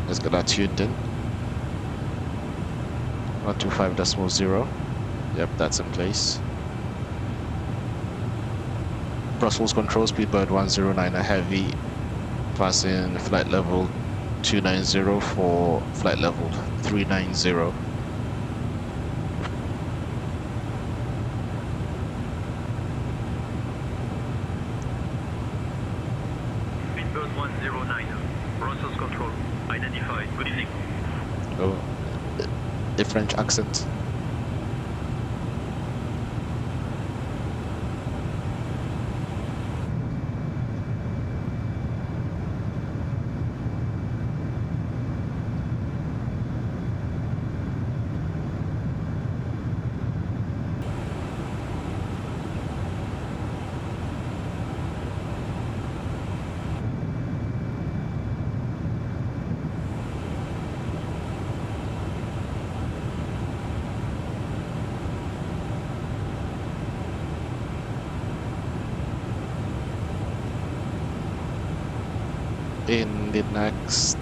A: Let's get that tuned in. 125.0. Yep, that's in place. Brussels control, speedbird 109, a heavy. Passing flight level 290 for flight level 390.
G: Speedbird 109, Brussels control, identified. Good evening.
A: Oh, a French accent. In the next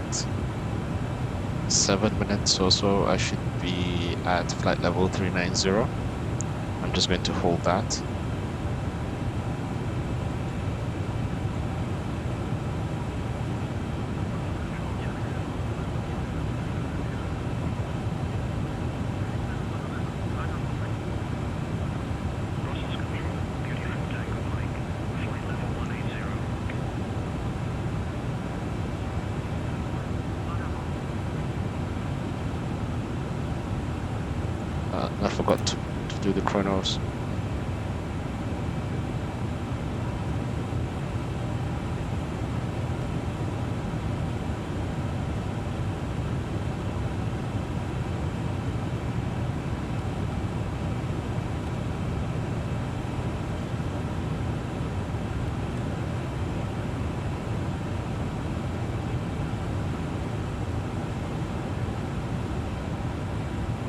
A: 7 minutes or so, I should be at flight level 390. I'm just going to hold that. I forgot to do the chronos.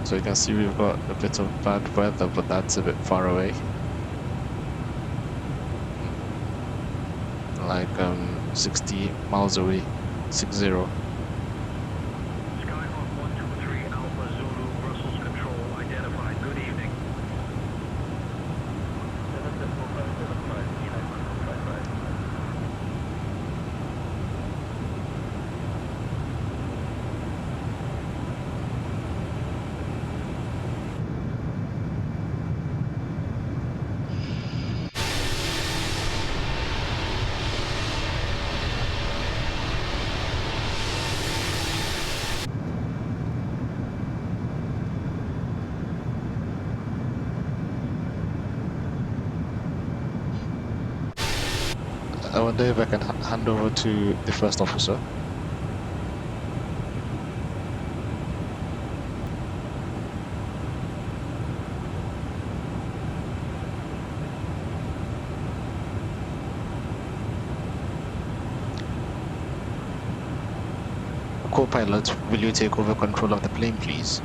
A: So you can see we've got a bit of bad weather, but that's a bit far away. Like 60 miles away, 60.
F: Skyhawk 123 Alpha Zulu, Brussels control, identified. Good evening.
A: I wonder if I can hand over to the first officer. Co-pilot, will you take over control of the plane, please?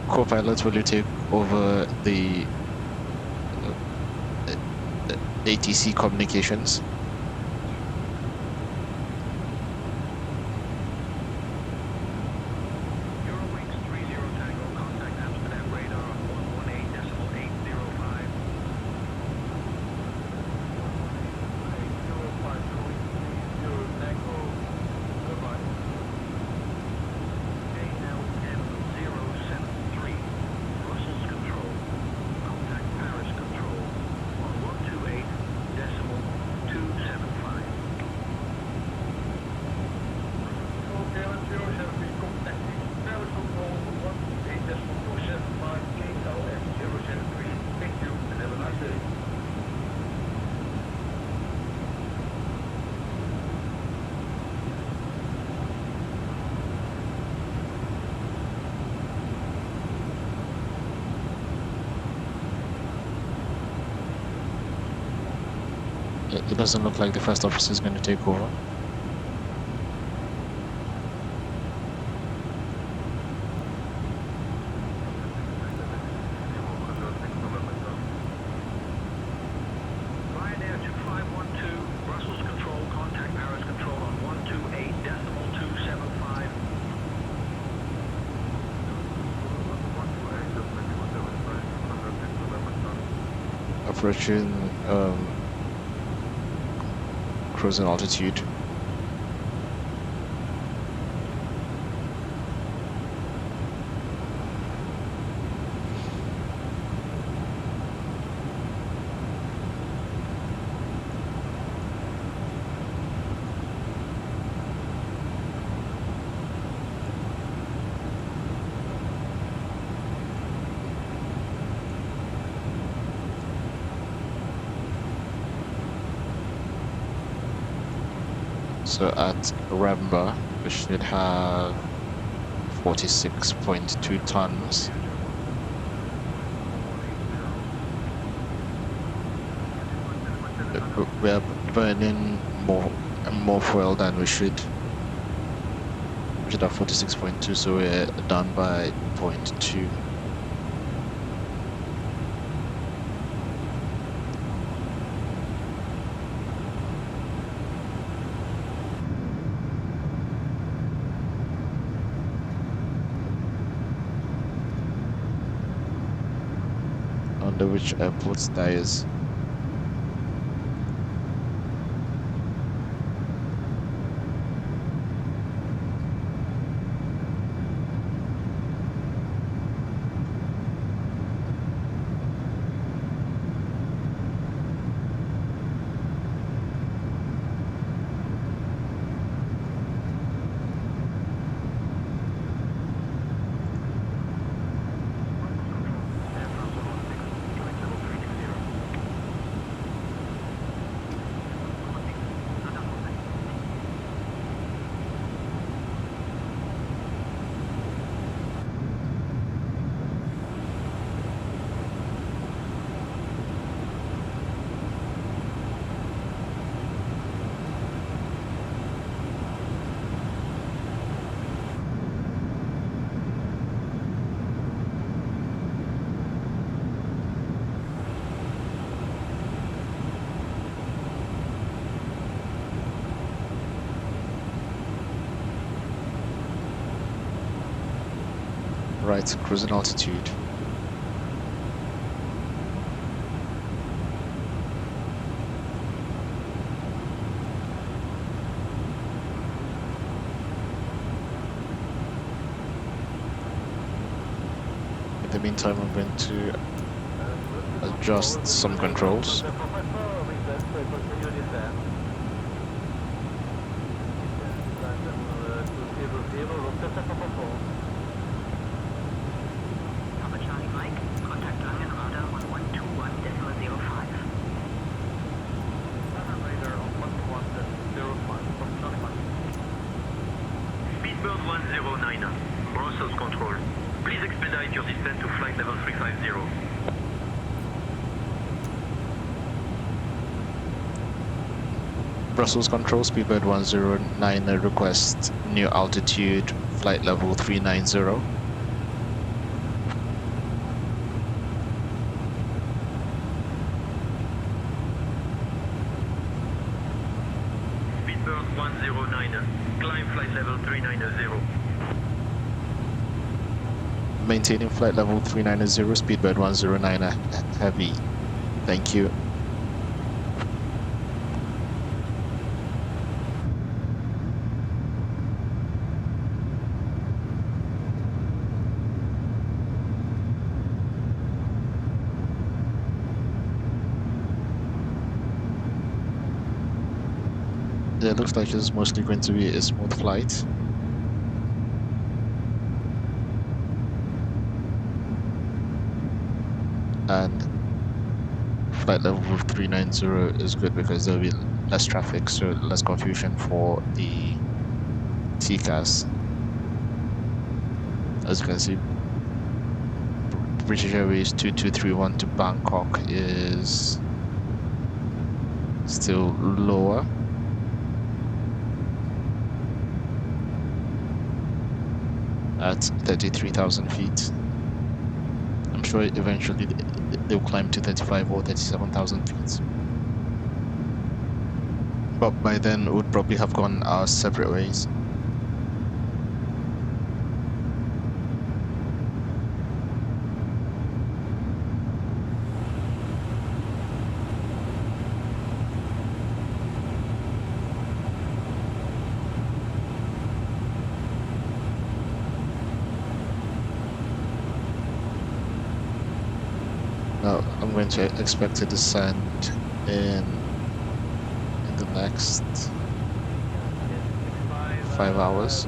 A: Co-pilot, will you take over the ATC communications?
F: Eurowings 30 Tango, contact Amsterdam radar on 118.805. ALM073, Brussels control, contact Paris control on 128.2
A: it doesn't look like the first officer is going to take over.
F: Ryanair 2512, Brussels control, contact Paris control on 128.275.
A: Approaching cruising altitude. So at Remba, we should have 46.2 tons. We're burning more fuel than we should. We should have 46.2, so we're down by 0.2. Under which airports that is. Right, cruising altitude. In the meantime, I'm going to adjust some controls.
D: Speedbird 109, Brussels control. Please expedite your descent to flight level 350.
A: Brussels control, Speedbird 109, request new altitude, flight level 390.
D: Speedbird 109, climb flight level 390.
A: Maintaining flight level 390, Speedbird 109 heavy. Thank you. Yeah, it looks like it's mostly going to be a smooth flight. And flight level 390 is good because there'll be less traffic, so less confusion for the TCAS. As you can see, British Airways 2231 to Bangkok is still lower. At 33,000 feet. I'm sure eventually they'll climb to 35 or 37,000 feet. But by then, we would probably have gone our separate ways. Now, I'm going to expect to descend in the next 5 hours.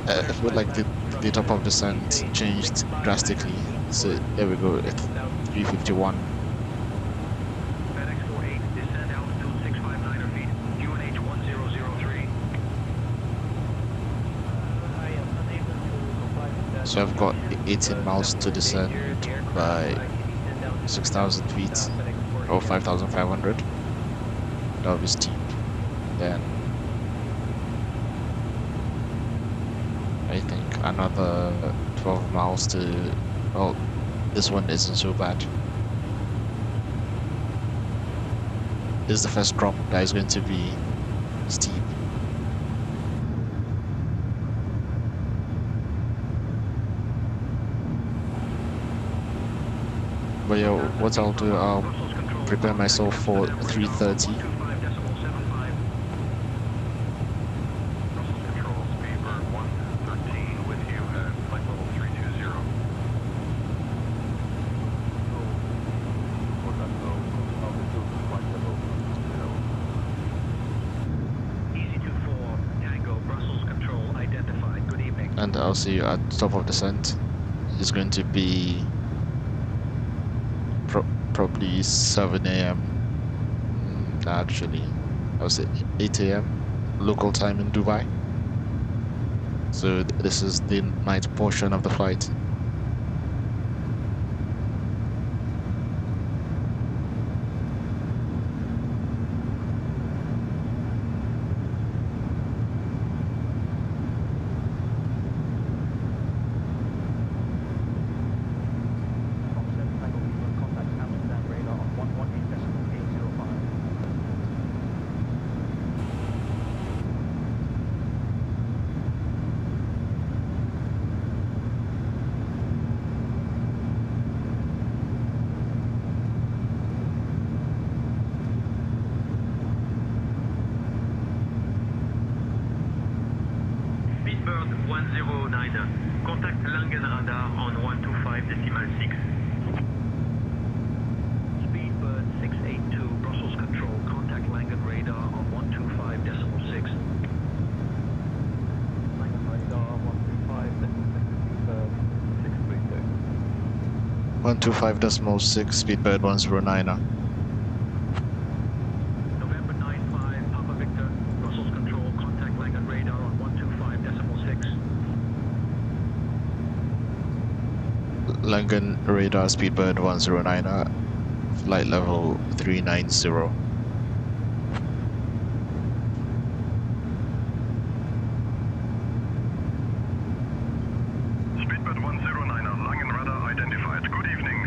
A: I feel like the top of descent changed drastically. So there we go at 351. So I've got 18 miles to descend by 6,000 feet or 5,500. That'll be steep. Then I think another 12 miles to, well, this one isn't so bad. This is the first drop that is going to be steep. But yeah, what I'll do, I'll prepare myself for 3:30. And I'll see you at top of descent. It's going to be probably 7 a.m. Actually, I would say 8 a.m. local time in Dubai. So this is the night portion of the flight.
D: Contact Langen radar on 125.6. Speedbird 682, Brussels control. Contact Langen radar on 125.6. Langen radar 125.632.
A: 125.6, Speedbird 109er.
D: November 95, Papa Victor, Brussels control. Contact Langen radar on 125.6.
A: Langen radar Speedbird 109er, flight level 390.
F: Speedbird 109er, Langen radar identified. Good evening.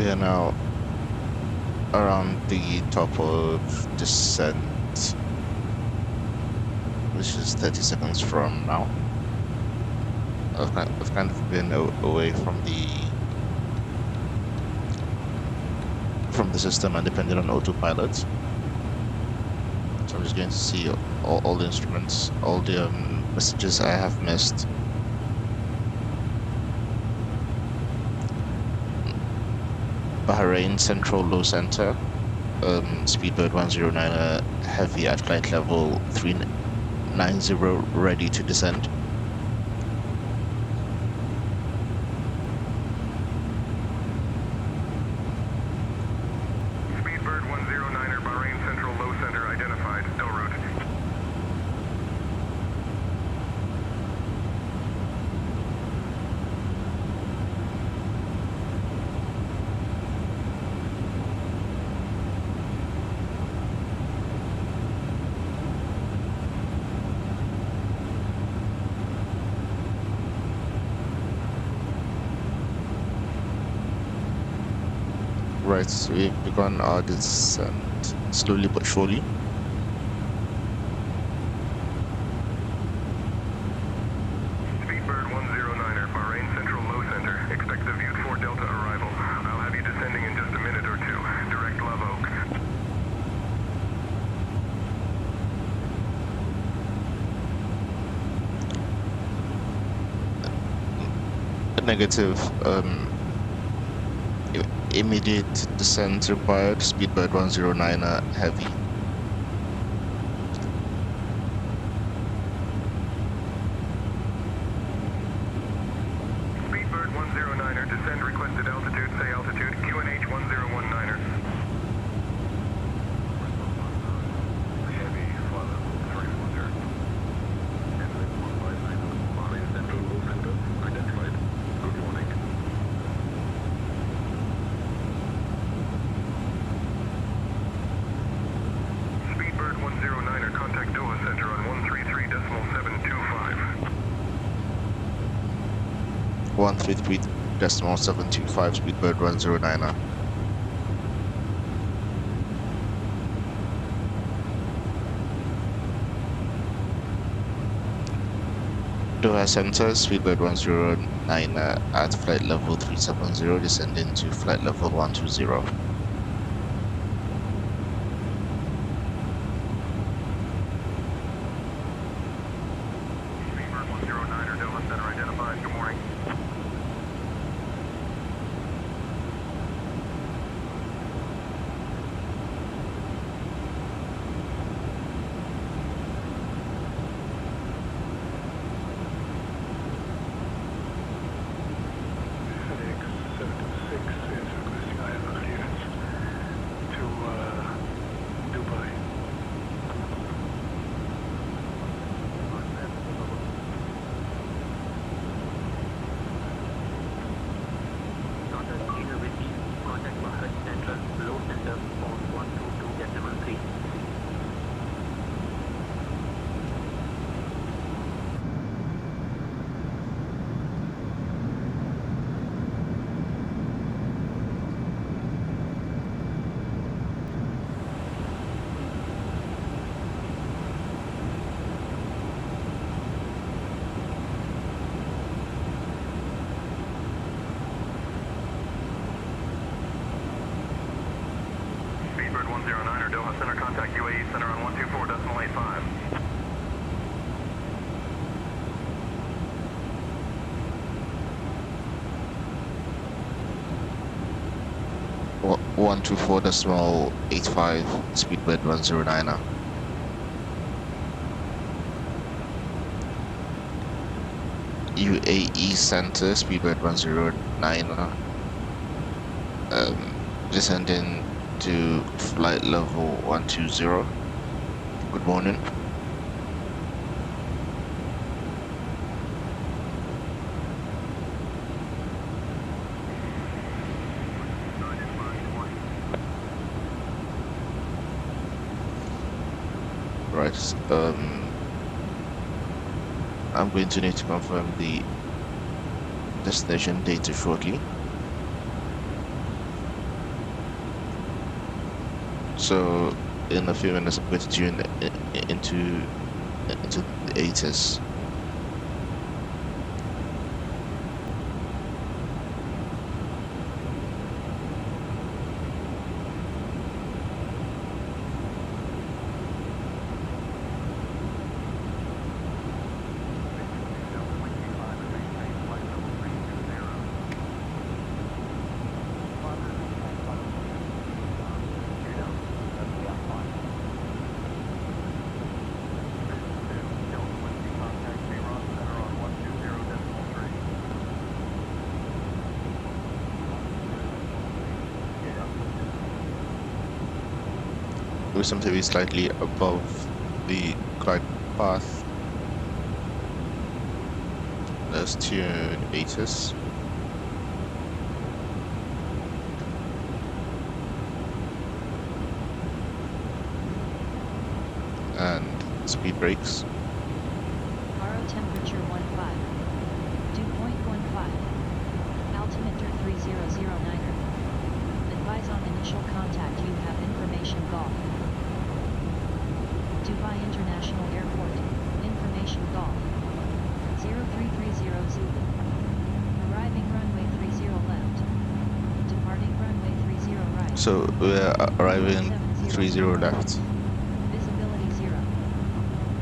A: We are now around the top of descent, which is 30 seconds from now. I've kind of been away from the system and depended on autopilot. So I'm just going to see all the instruments, all the messages I have missed. Bahrain Central Low Center, Speedbird 109 heavy at flight level 390, ready to descend.
F: Speedbird 109er, Bahrain Central Low Center identified. No route.
A: Right, so we've begun our descent, slowly but surely.
F: Speedbird 109er, Bahrain Central Low Center. Expect the Viewed 4 Delta arrival. I'll have you descending in just a minute or two. Direct Love Oak.
A: Negative. Immediate descent required. Speedbird 109 heavy.
F: Speedbird 109er, descend requested altitude, say altitude, QNH 1019er. Heavy, flight level 310. Headwind 159, Bahrain Central Low Center, identified. Good morning. Speedbird 109er, contact Doha Center on 133.725.
A: 133.725, Speedbird 109. Doha Center, Speedbird 109 at flight level 370, descending to flight level 120.
F: Speedbird 109er, Doha Center identified. Good morning. 76 is requesting ILR clearance to Dubai.
D: Contact either with contact Bahrain Central Low Center on 122.3.
F: Speedbird 109er, Doha Center, contact UAE Center on 124.85.
A: Wha- 124.85, Speedbird 109. UAE Center, Speedbird 109, descending to flight level 120. Good morning. Right, I'm going to need to confirm the destination data shortly. So in a few minutes, I'm going to tune into the 80s. We seem to be slightly above the glide path. Let's tune 80s. And speed brakes.
C: RO temperature 15. Dew point 15. Altimeter 3009er. Advise on initial contact you have information Golf. Dubai International Airport. Information Golf. 0330 Zulu. Arriving runway 30 left. Departing runway 30 right.
A: So we're arriving 30 left.
C: Visibility 0.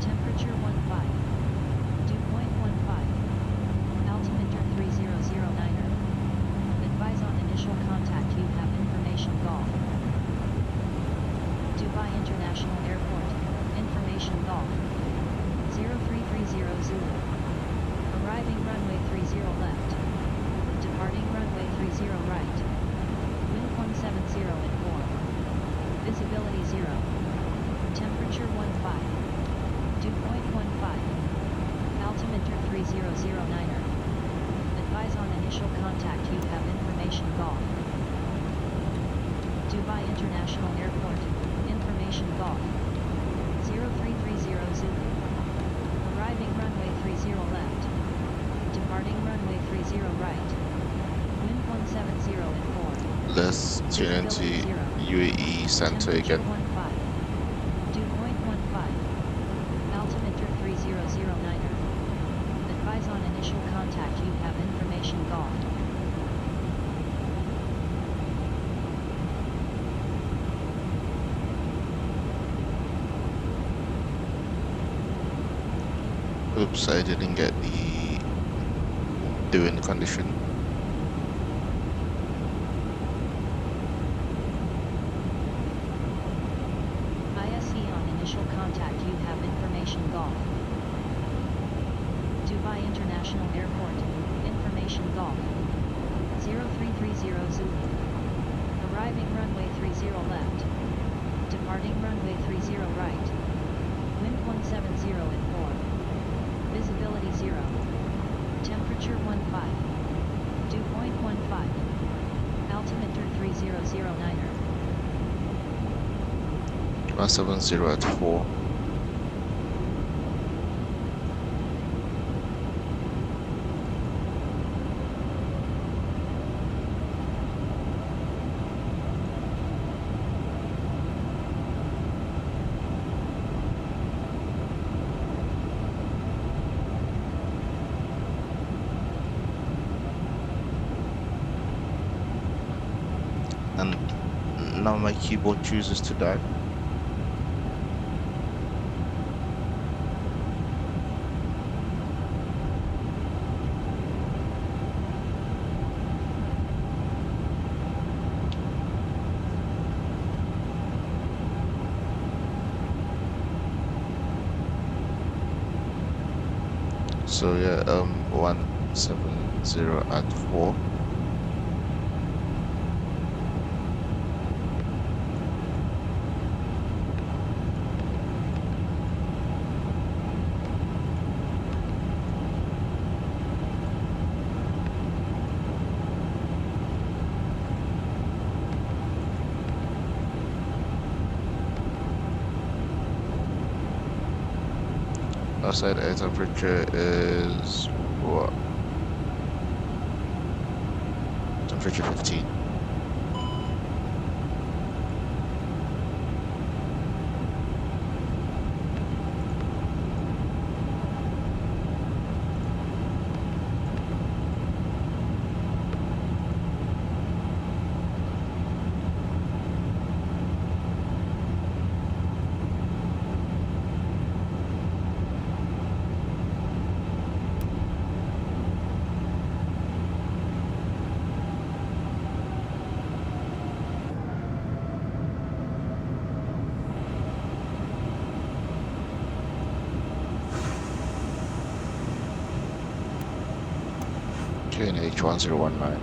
C: Temperature 15. Dew point 15. Altimeter 3009er. Advise on initial contact you have information Golf. Dubai International Airport. Information Golf. 0330 Zulu. Arriving runway 30 left. Departing runway 30 right. Wind 170 at 4. Visibility 0. Temperature 15. Dew point 15. Altimeter 3009er. Advise on initial contact you have information Golf. Dubai International Airport. Information Golf. 0330 Zulu. Arriving runway 30 left. Departing runway 30 right. Wind 170 at 4.
A: Let's tune into UAE Center again.
C: 15. Dew point 15. Altimeter 3009er. Advise on initial contact you have information Golf.
A: Oops, I didn't get the wind condition.
C: ISE on initial contact you have information Golf. Dubai International Airport. Information Golf. 0330 Zulu. Arriving runway 30 left. Departing runway 30 right. Wind 170 at 4. Visibility 0. Temperature 15. Dew point 15. Altimeter 3009er.
A: 170 at 4. And now my keyboard chooses to die. So yeah, 170 at 4. Outside air temperature is what? Temperature 15. QNH1019.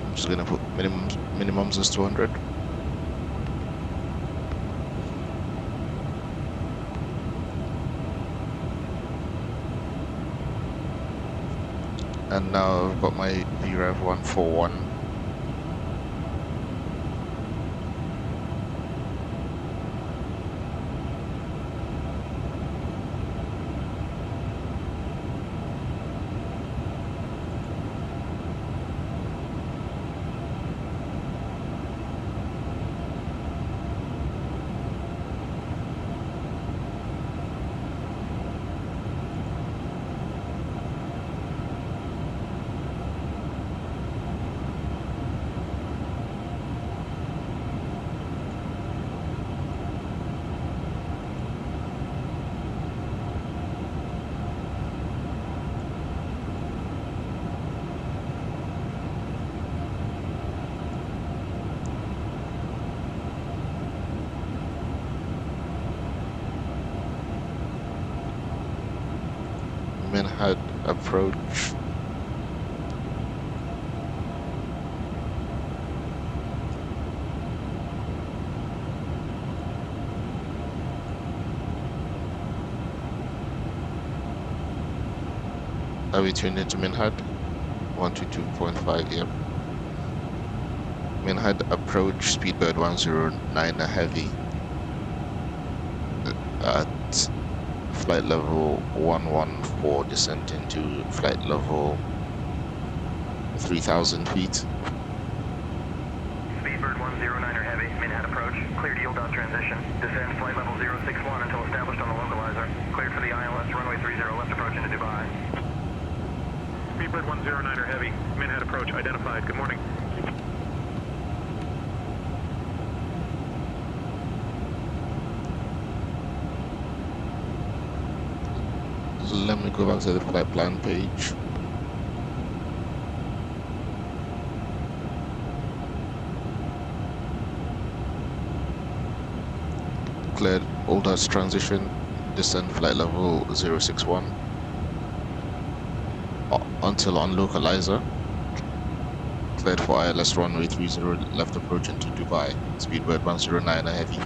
A: I'm just gonna put minimums as 200. And now I've got my VREV 141. Manhattan approach. Are we tuned into Manhattan? 122.5, yep. Manhattan approach, Speedbird 109 heavy at flight level 114, descent into flight level 3,000 feet.
I: Speedbird 109er heavy, Manhattan approach, cleared yield dot transition. Descend flight level 061 until established on the localizer. Cleared for the ILS runway 30 left approach into Dubai.
F: Speedbird 109er heavy, Manhattan approach identified. Good morning.
A: Let me go back to the flight plan page. Cleared all dots transition, descend flight level 061 until on localizer. Cleared for ILS runway 30 left approach into Dubai. Speedbird 109 heavy.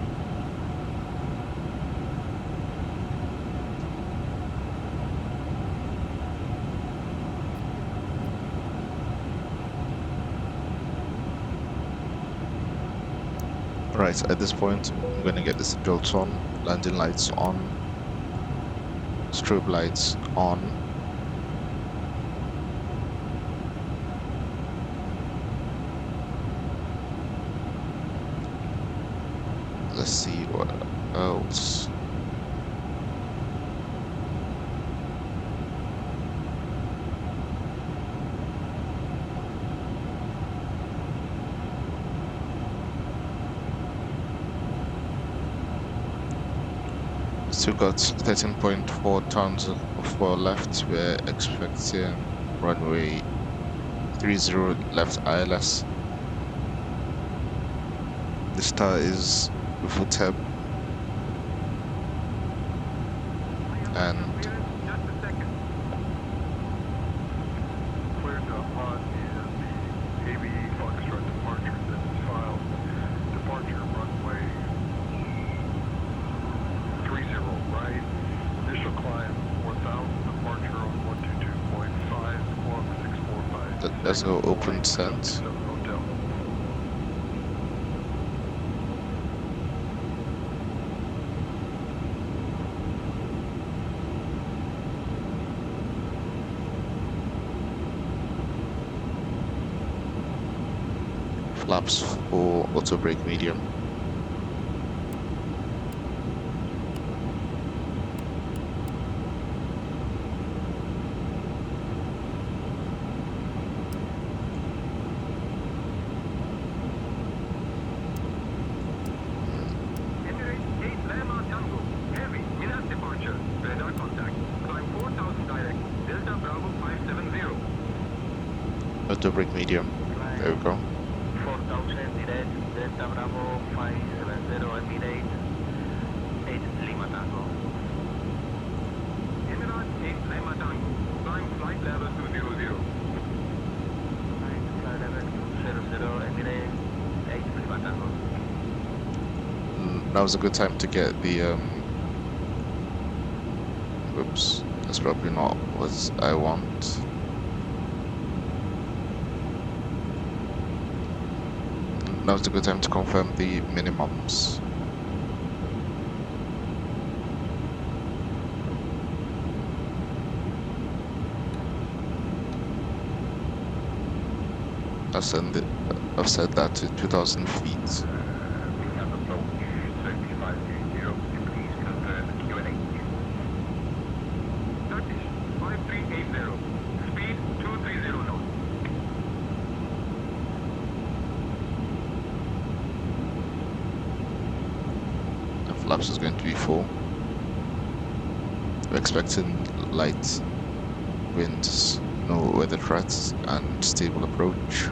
A: Right, at this point, I'm going to get the seatbelts on, landing lights on, strobe lights on. Let's see what else. Still got 13.4 tons for left. We're expecting runway 30 left ILS. The star is VUTEB and
F: Just a second. Cleared on is the ABE Foxtrot departure that is filed. Departure runway 30 right. Initial climb 4,000. Departure on 122.5. Squawk 645.
A: there's no open descent.
F: Hotel.
A: Flaps for auto brake medium. Auto brake medium. There we go.
H: 4000 direct,
G: Delta Bravo 570 Emirates 8 Lima Tango.
F: Emirates 8 Lima Tango. Climb flight level 200.
G: Flight level 200 Emirates 8 Lima Tango.
A: Now's a good time to get the Oops, that's probably not what I want. Now's a good time to confirm the minimums. I've set that to 2,000 feet.
F: We have approach 3530. Please confirm QNH. Turkish 5380. Speed 230 knots.
A: The flaps is going to be full. We're expecting light winds, no weather threats, and stable approach.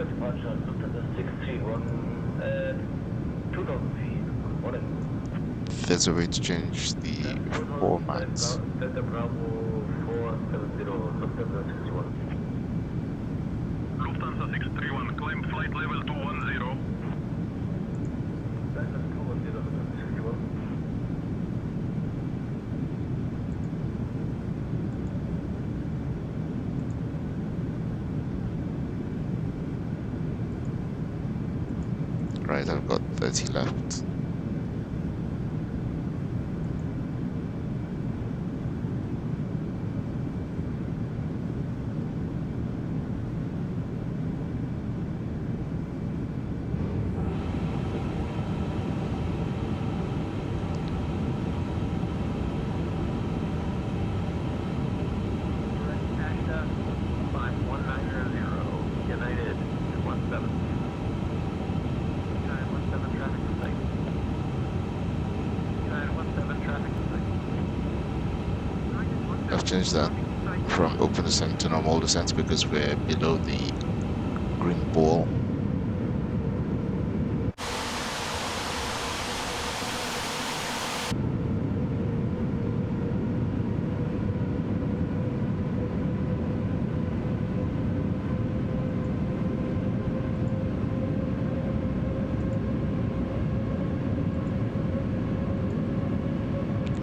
F: Departure, Lufthansa 631, 2,000 feet. Morning.
A: There's a way to change the formats.
F: Delta Bravo 470, Lufthansa 61. Lufthansa 631, climb flight level 210. Delta 210, Lufthansa 61.
A: Right, I've got 30 left.
G: Ashta 5190, United 17. United 17 traffic to site. United 17 traffic to site.
A: I've changed that from open descent to normal descent because we're below the green ball.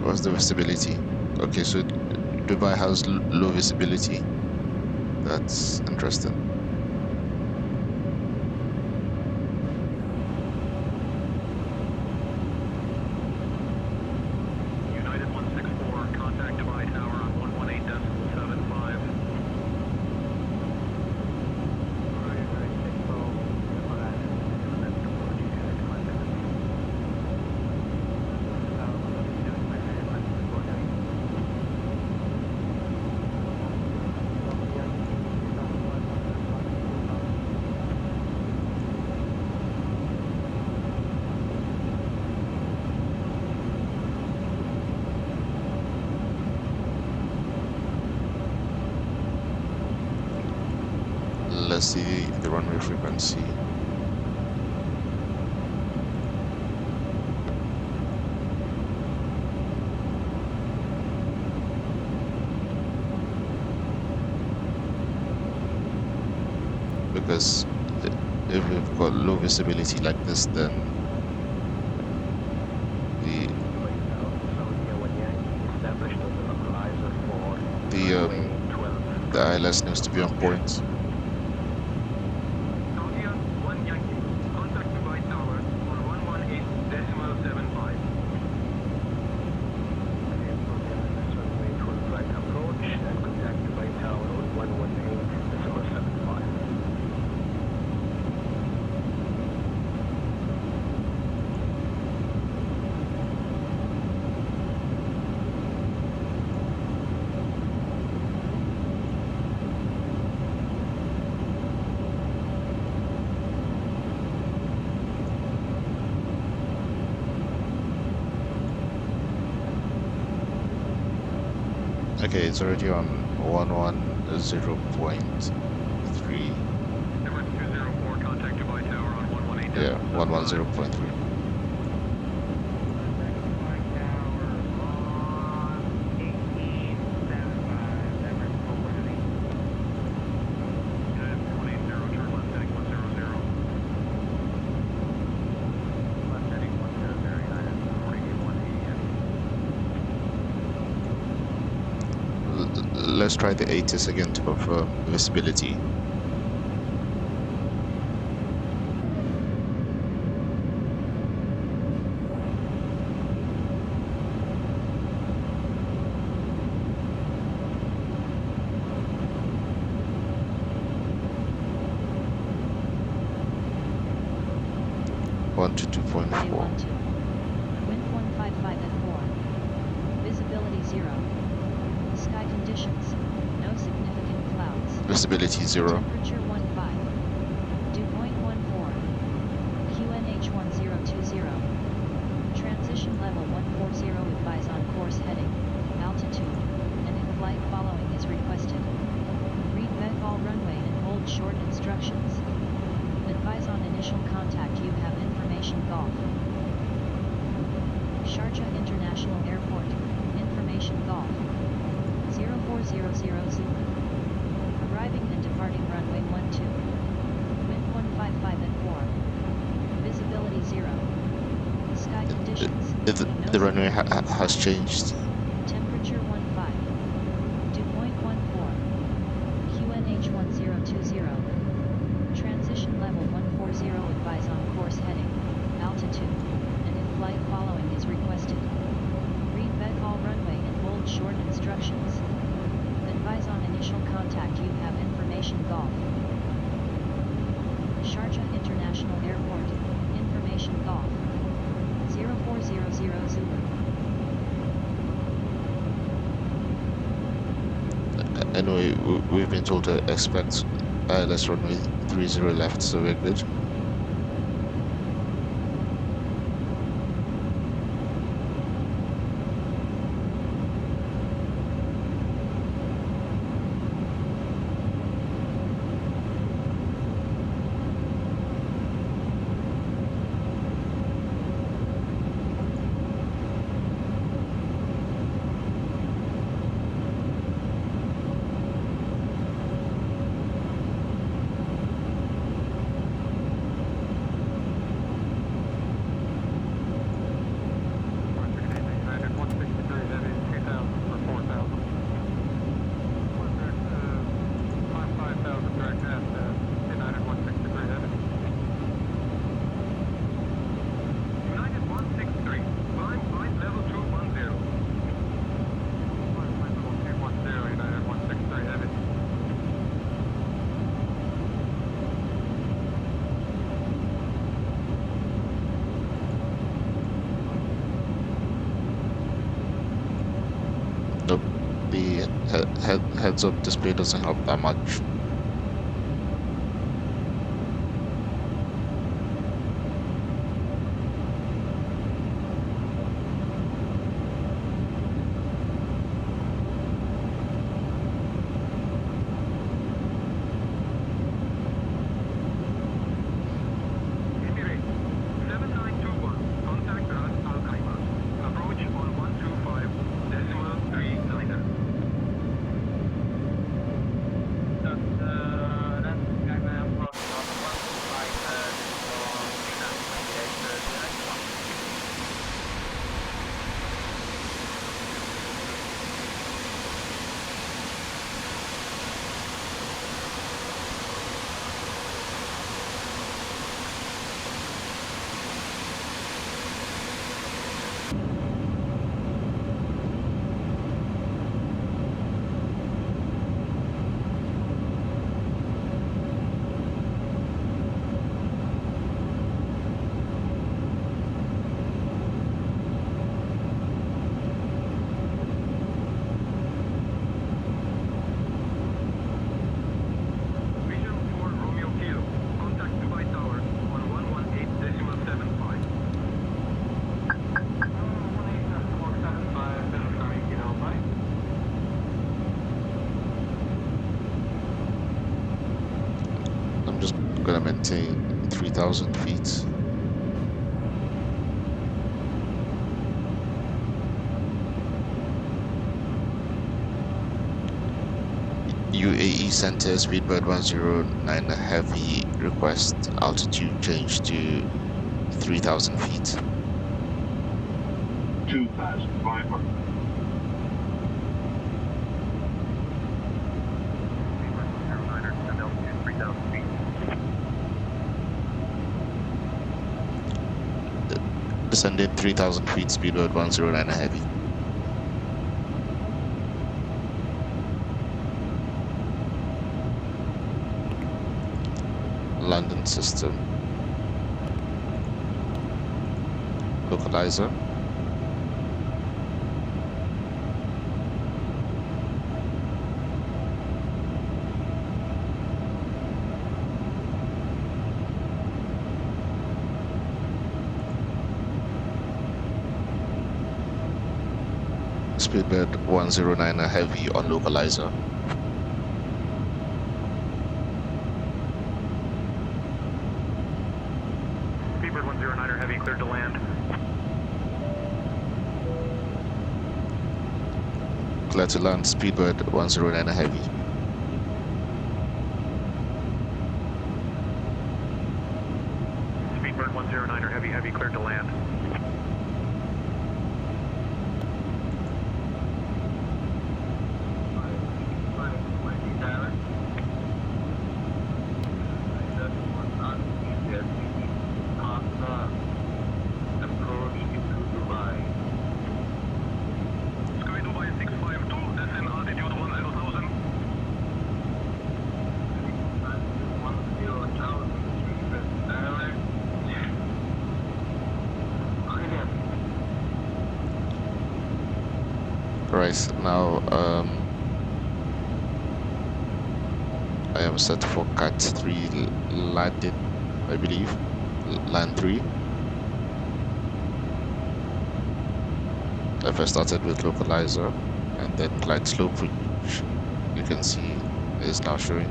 A: What's the visibility? Okay, so Dubai has low visibility. That's interesting.
F: United 164, contact Dubai Tower on 118.75.
A: Let's see the runway frequency. Because if we've got low visibility like this, then the ILS needs to be on point.
F: Saudia 1 Yankee, contact Dubai Tower on 118.75. Right approach and contact Dubai Tower on 118.75.
A: Okay, it's already on 110.3.
F: Number 204, contact Dubai Tower on 118.
A: Yeah, 110.3. Let's try the 80s again to confirm visibility. One to 2.4.
C: Wind 155 at 4. Visibility 0. Sky conditions. No significant clouds.
A: Visibility 0.
C: Temperature 15. Dew point 14. QNH 1020. Transition level 140. Advise on course heading, altitude, and in flight following is requested. Read VEC all runway and hold short instructions. Advise on initial contact. You have information Golf. Sharjah International Airport. Information Golf. 0400 Zulu. Arriving and departing runway 12. Wind 155 at 4. Visibility 0. Sky conditions.
A: The runway has changed.
C: Temperature 15. Dew point 14. QNH 1020. Transition level 140. Advise on course heading, altitude, and in flight following is requested. Read VEC all runway and hold short instructions. Advise on initial contact. You have information Golf. Sharjah International Airport. Information Golf. 0400 Zulu.
A: Anyway, we've been told to expect ILS runway 30 left, so we're good. The heads-up display doesn't help that much. maintain 3,000 feet. UAE Center Speedbird 109 Heavy request altitude change to 3,000 feet.
F: 2,500.
A: Descending 3,000 feet, Speedbird 109 Heavy. London system. Localizer. Speedbird 109 Heavy on localizer.
I: Speedbird 109 Heavy cleared to land.
A: Clear to land, Speedbird 109 Heavy.
I: Speedbird 109 Heavy, Heavy cleared to land.
A: Right now, I am set for Cat 3 landing, I believe, land 3. I first started with localizer and then glide slope, which you can see is now showing.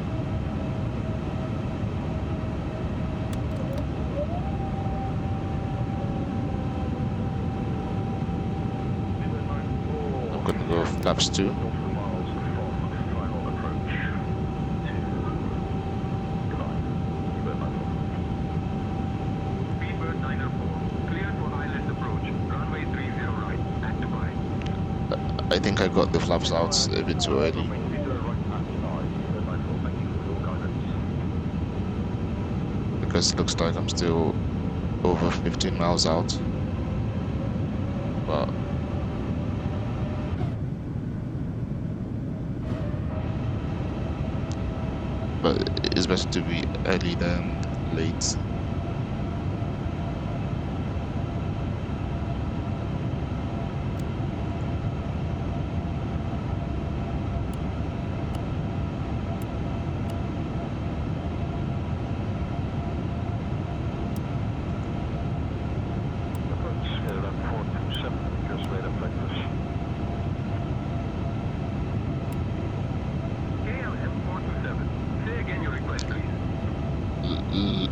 A: I'm gonna go flaps 2. I think I got the flaps out a bit too early. Because it looks like I'm still over 15 miles out. But it's better to be early than late.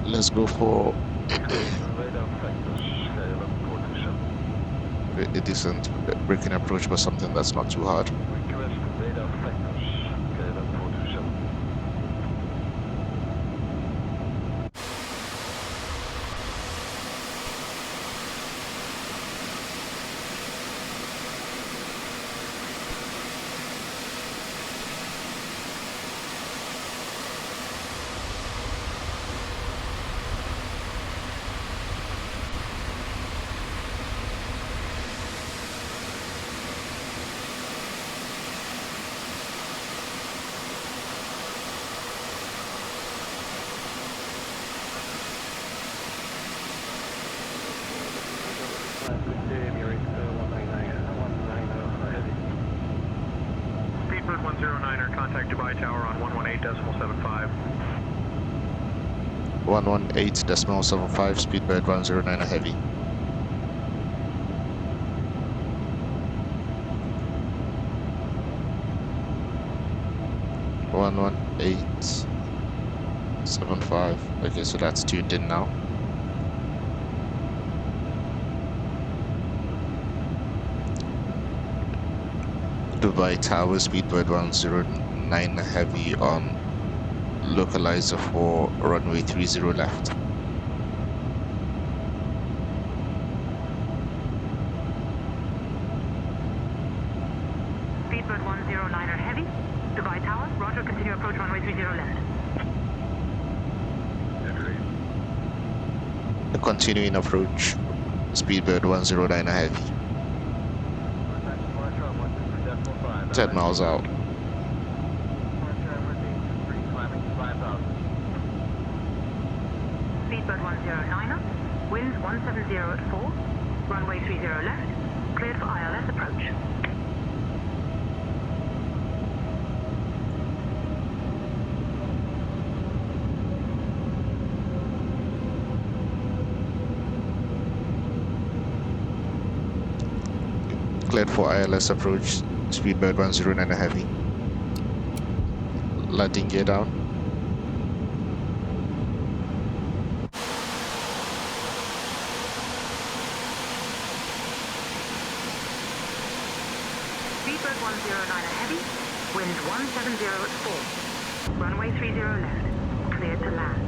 A: Let's go for a decent braking approach, but something that's not too hard.
I: Speedbird 109er, contact Dubai Tower on 118.75.
A: 118.75, Speedbird 109 Heavy. 7.5. Okay, so that's tuned in now. Dubai Tower, speedbird 109 heavy on localizer for runway 30 left.
E: Speedbird 109er heavy. Dubai Tower, roger, continue approach runway 30 left.
A: Continuing approach, speedbird 109 heavy. 10 miles out.
E: Speedbird 109er, winds 170 at 4, runway 30 left, cleared for ILS approach.
A: Cleared for ILS approach, speedbird 109 heavy. Landing gear down.
E: Speedbird 109er heavy, winds 170 at 4, runway 30 left, cleared to land.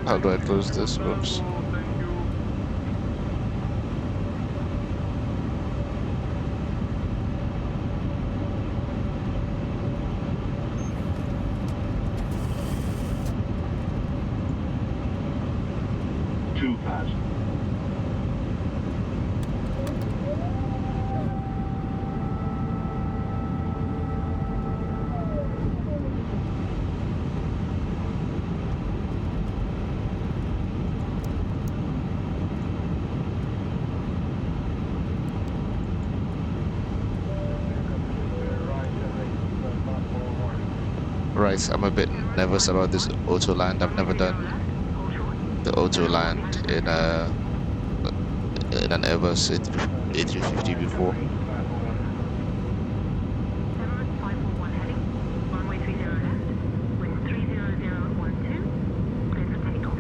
A: How do I close this? Oops. Right, I'm a bit nervous about this Autoland. I've never done the Autoland in an Airbus A350 before.
E: Emirates 541 heading, runway 30 left, wind 30012, cleared for takeoff.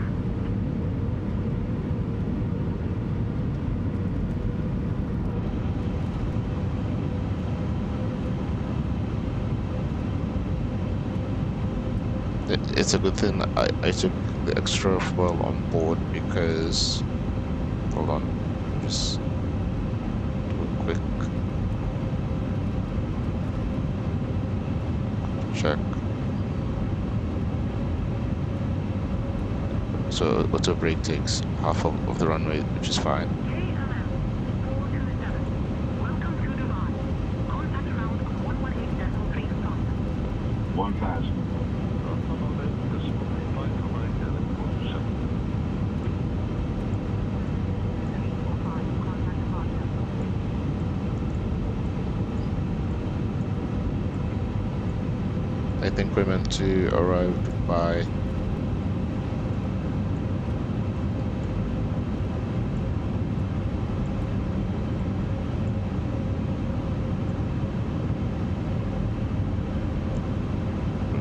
A: It's a good thing I took the extra fuel on board because, hold on, just do a quick check. So auto brake takes half of the runway, which is fine.
E: KLM 427, welcome to Dubai. Contact round on 118.3 stop.
F: 1000.
A: I think we're meant to arrive by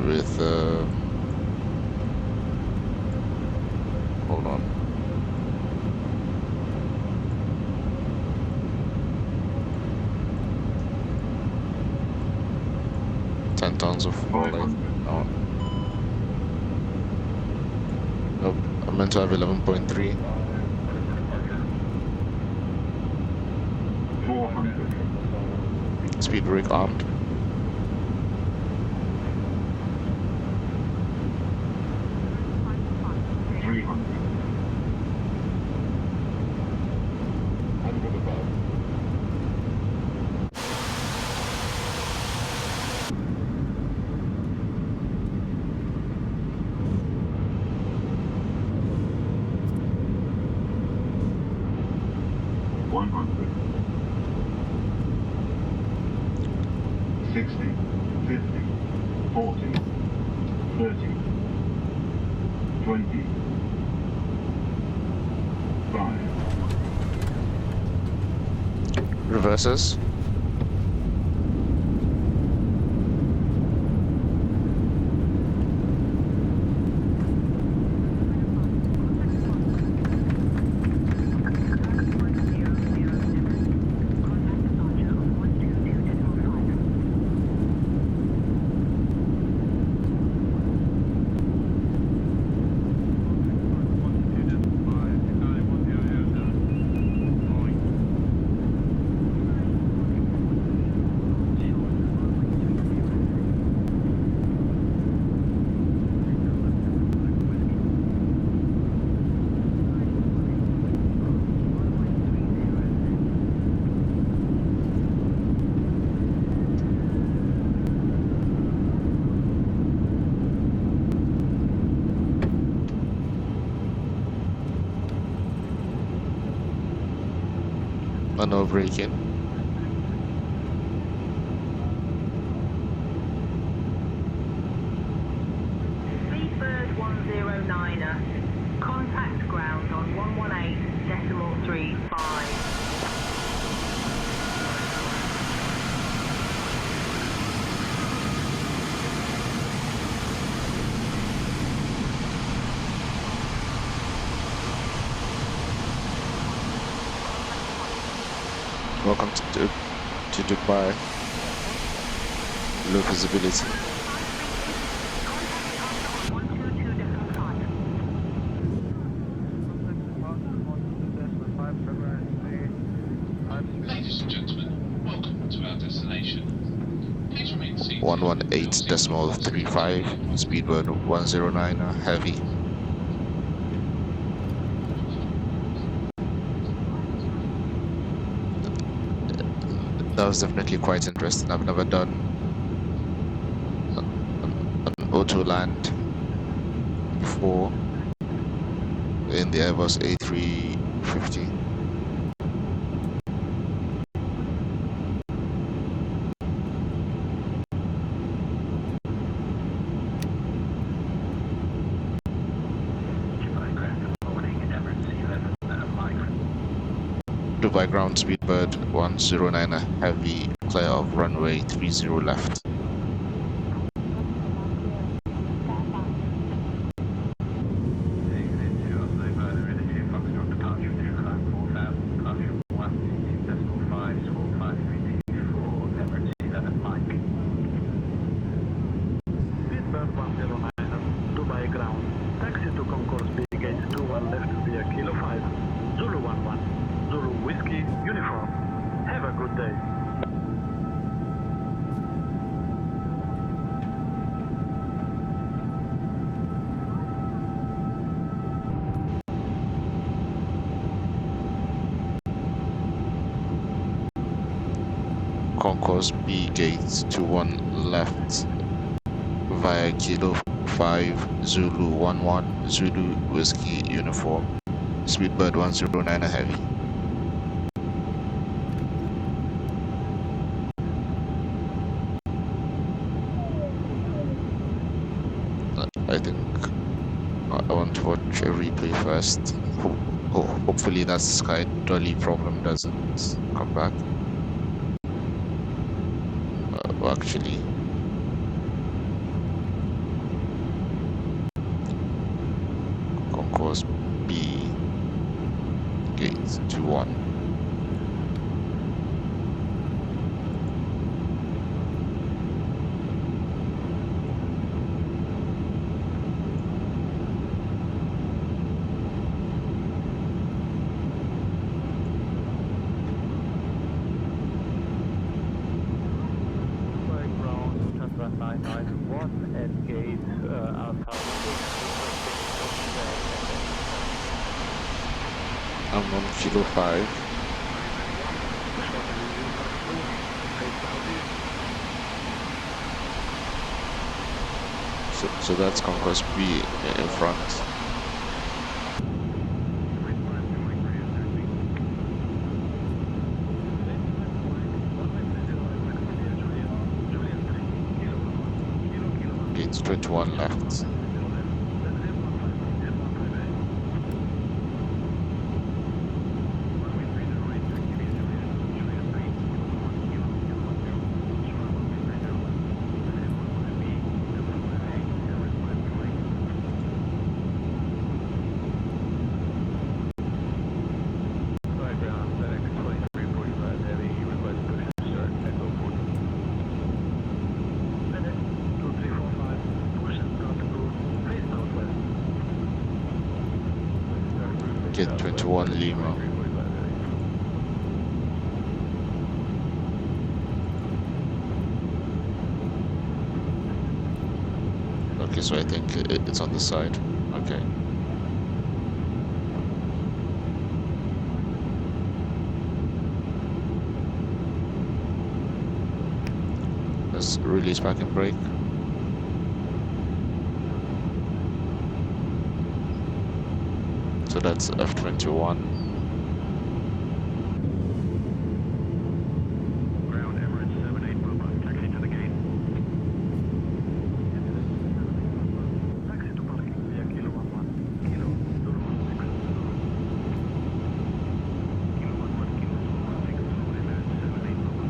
A: with hold on. Tons of fuel. Oh. Nope, I'm meant to have 11.3.
F: 400.
A: Speed brake armed. Reverses. No braking.
E: Speedbird 109er. Contact ground on 118.35.
A: Welcome to Dubai. Low visibility.
J: Ladies and gentlemen, welcome to our destination. Please remain seated.
A: 118.35, Speedbird 109er, heavy. That was definitely quite interesting. I've never done an Autoland before in the Airbus A350. Dubai ground Speedbird 109er heavy, clear of runway 30 left.
F: Speedbird 109, Dubai ground. Taxi to concourse B gate 21 left via Kilo 5. Zulu 11. Zulu Whiskey Uniform. Have a good day.
A: Concourse B gate 21 left via Kilo 5 Zulu 11 Zulu Whiskey Uniform. Speedbird 109er heavy. I think I want to watch a replay first. Hopefully that Sky Dolly problem doesn't come back. Actually, Concourse B gate 21. I'm on Kilo 5. So that's Concourse B in front. Gate 21 left. Kid 21 Lima. Okay, so I think it's on the side. Okay. Let's release parking brake. So that's F21.
D: Ground Emirates 78 Papa, taxi to the gate.
F: Taxi to parking via Kilo 11, Kilo Zulu 16.
D: Kilo 11, Kilo Zulu 16, Emirates 78 Papa.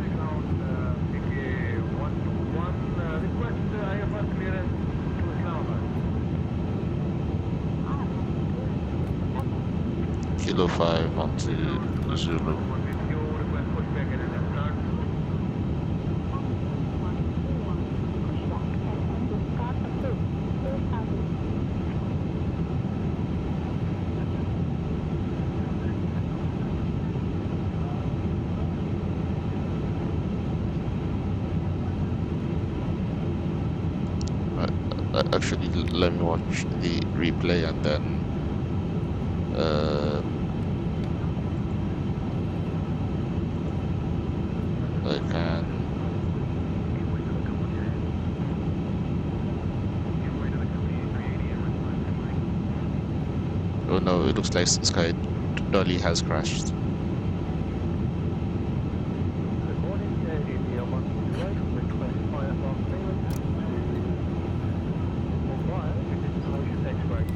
G: Ground PK121, request IFR clearance to Islamabad.
A: Kilo 5 onto Zulu.
G: Request pushback and then start.
A: Actually, let me watch the replay and then I can. Oh no, it looks like Sky Dolly has crashed.
G: Good morning, India 128, request IFR clearance to Mumbai, destination X-ray.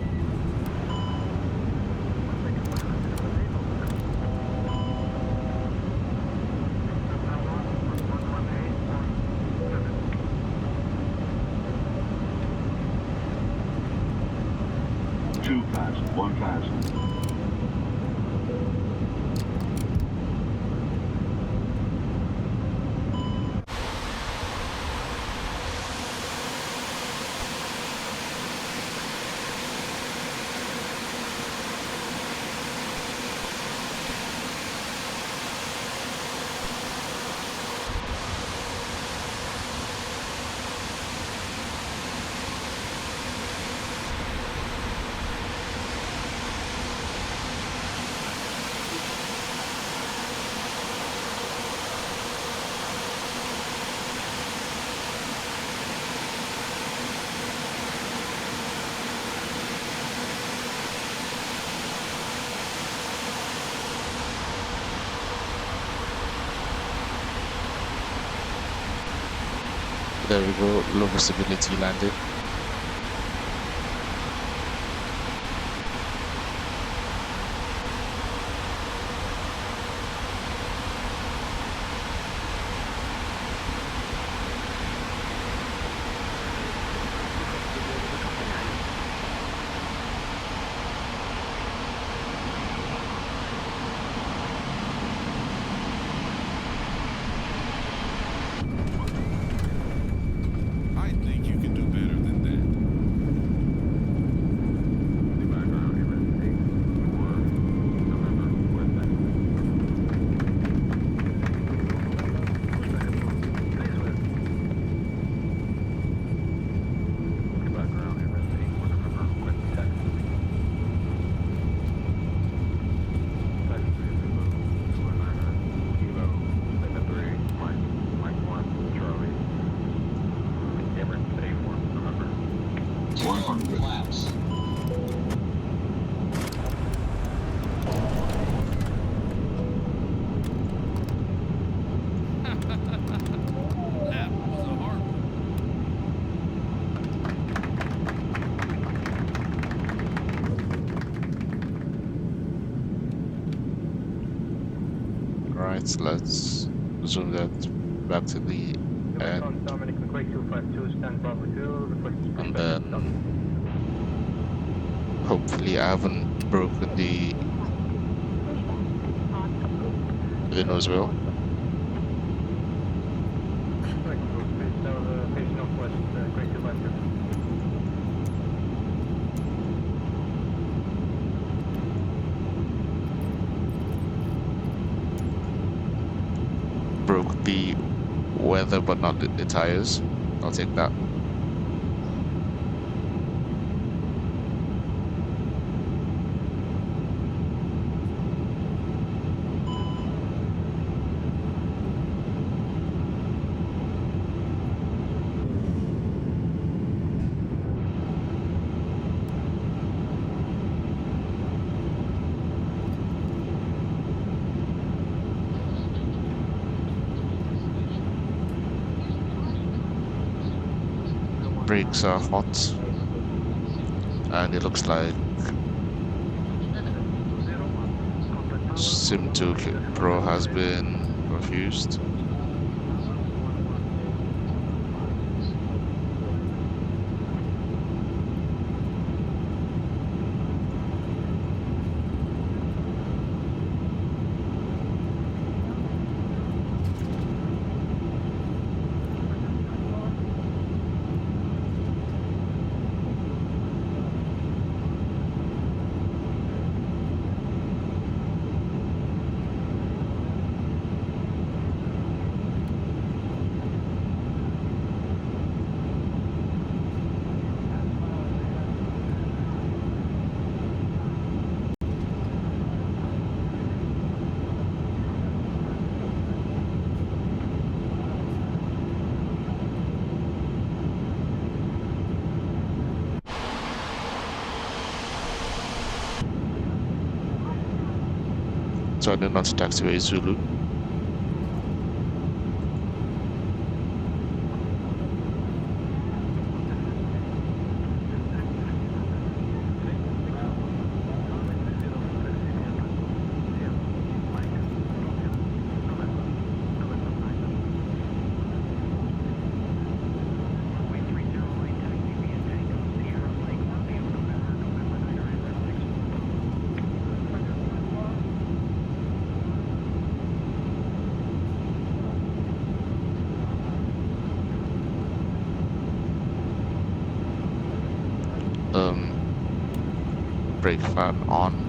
A: There we go, low visibility landed.
J: I think you can do better than that. Flaps. That was a hard one.
A: Alright, so let's zoom that back to the end.
G: Dominic McQuay 252, stand Bravo 2, request
A: And then hopefully I haven't broken the nose wheel.
G: face northwest, Great 252.
A: weather but not the tires. I'll take that. Brakes are hot, and it looks like Sim2 Pro has been refused. So I did not taxiway Zulu. Brake fan on.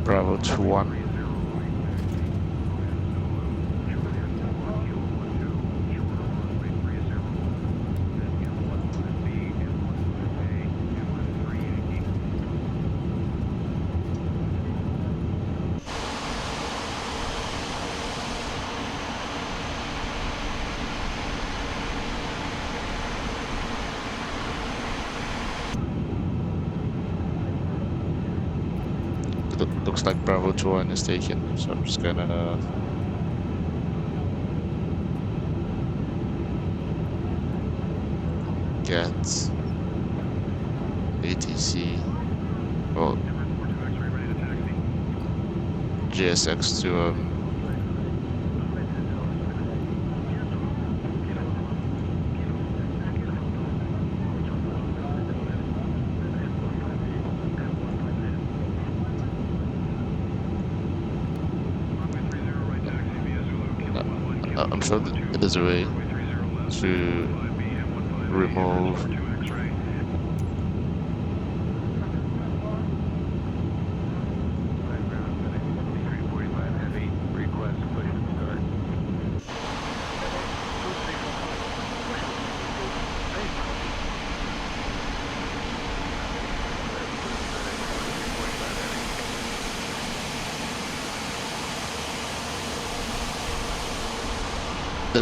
A: Bravo 21. Looks like Bravo 21 is taken, so I'm just gonna get ATC or GSX to I'm sure that there's a way to remove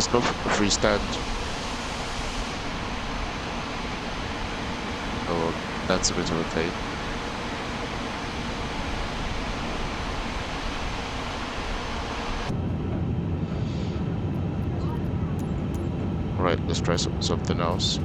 A: there's no freestand. Oh, that's a bit of a pain. Alright, let's try something else.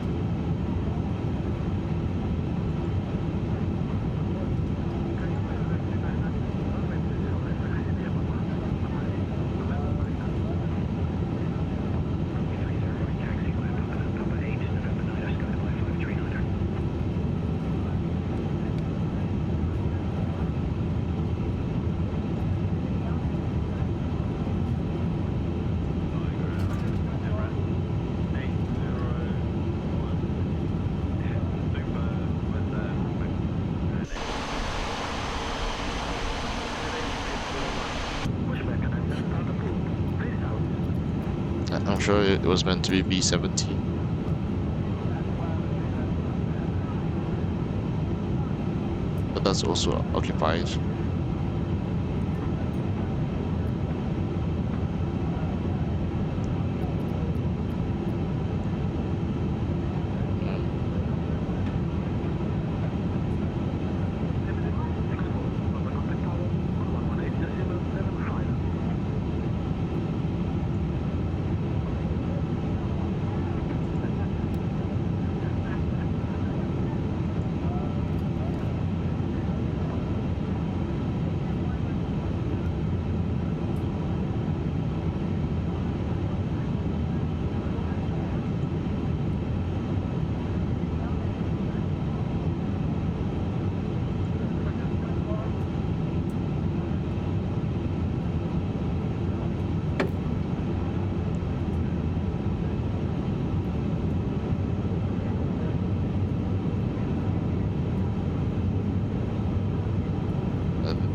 A: I'm sure it was meant to be B-17. But that's also occupied.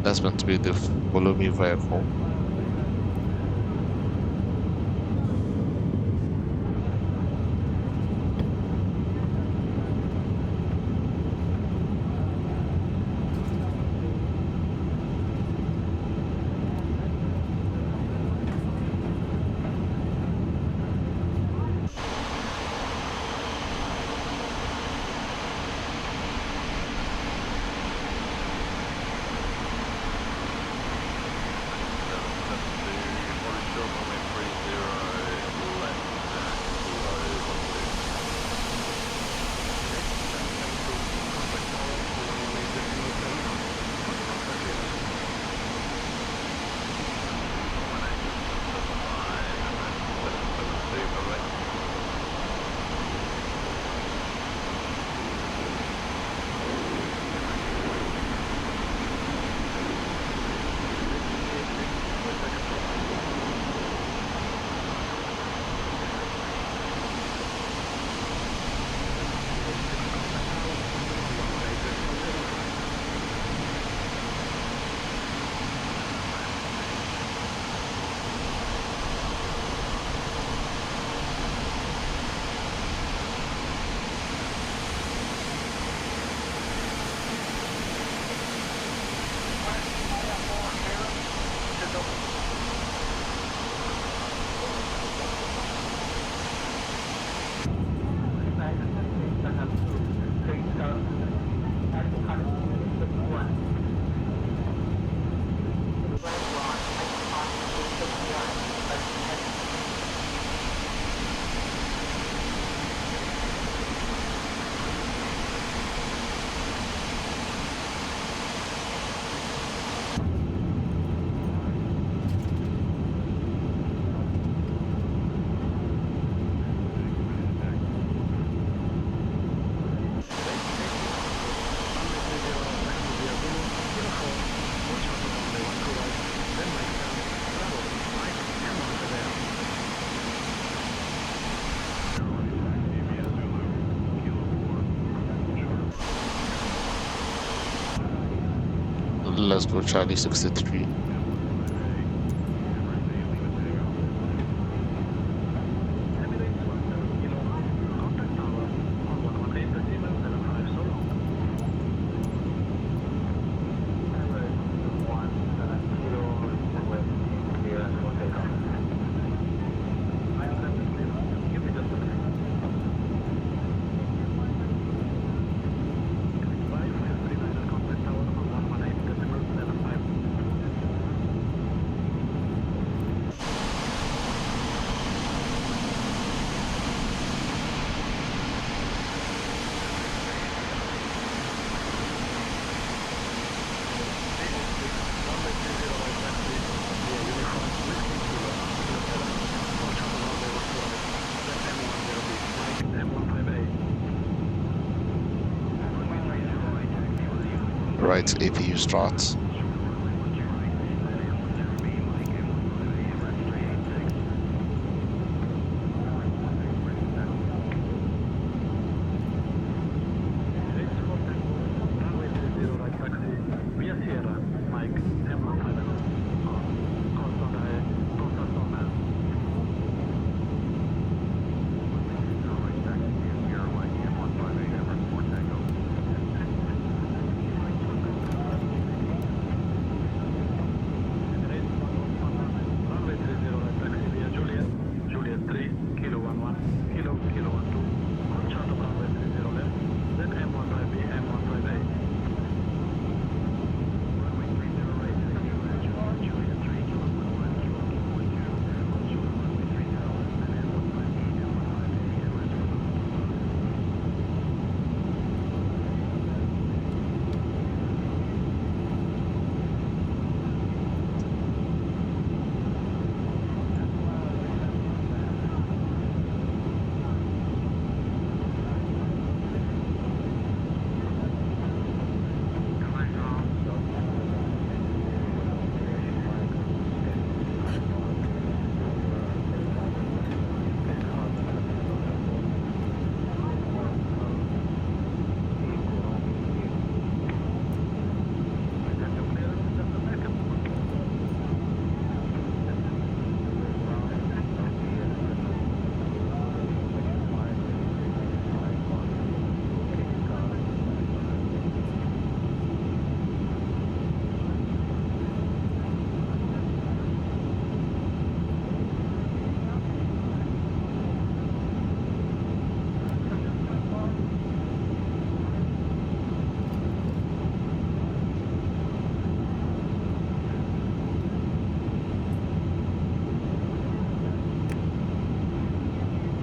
A: That's meant to be the follow me vehicle. Let's go Charlie 63. right APU start.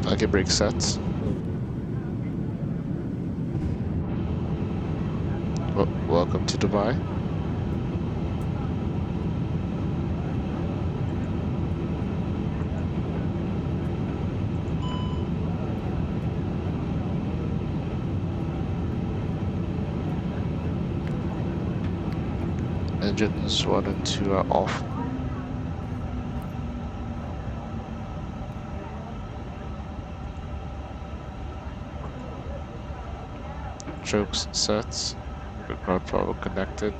A: Okay, brake set. Welcome to Dubai. Engines 1 and 2 are off. Chokes set. Ground power connected.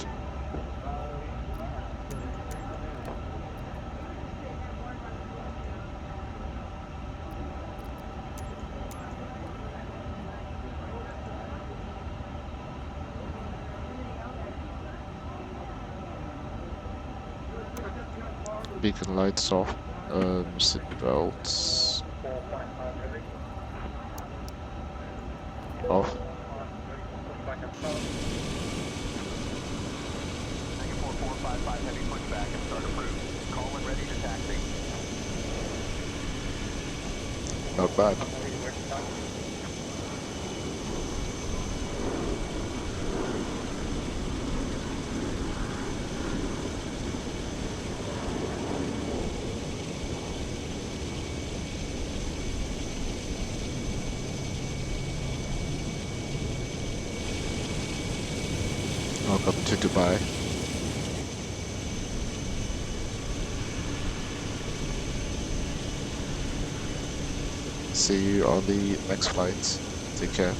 A: Beacon lights off. Seat belts off.
I: Heavy pushback and start approved. Call when ready to taxi.
A: Not bad. Welcome to Dubai. See you on the next flight. Take care.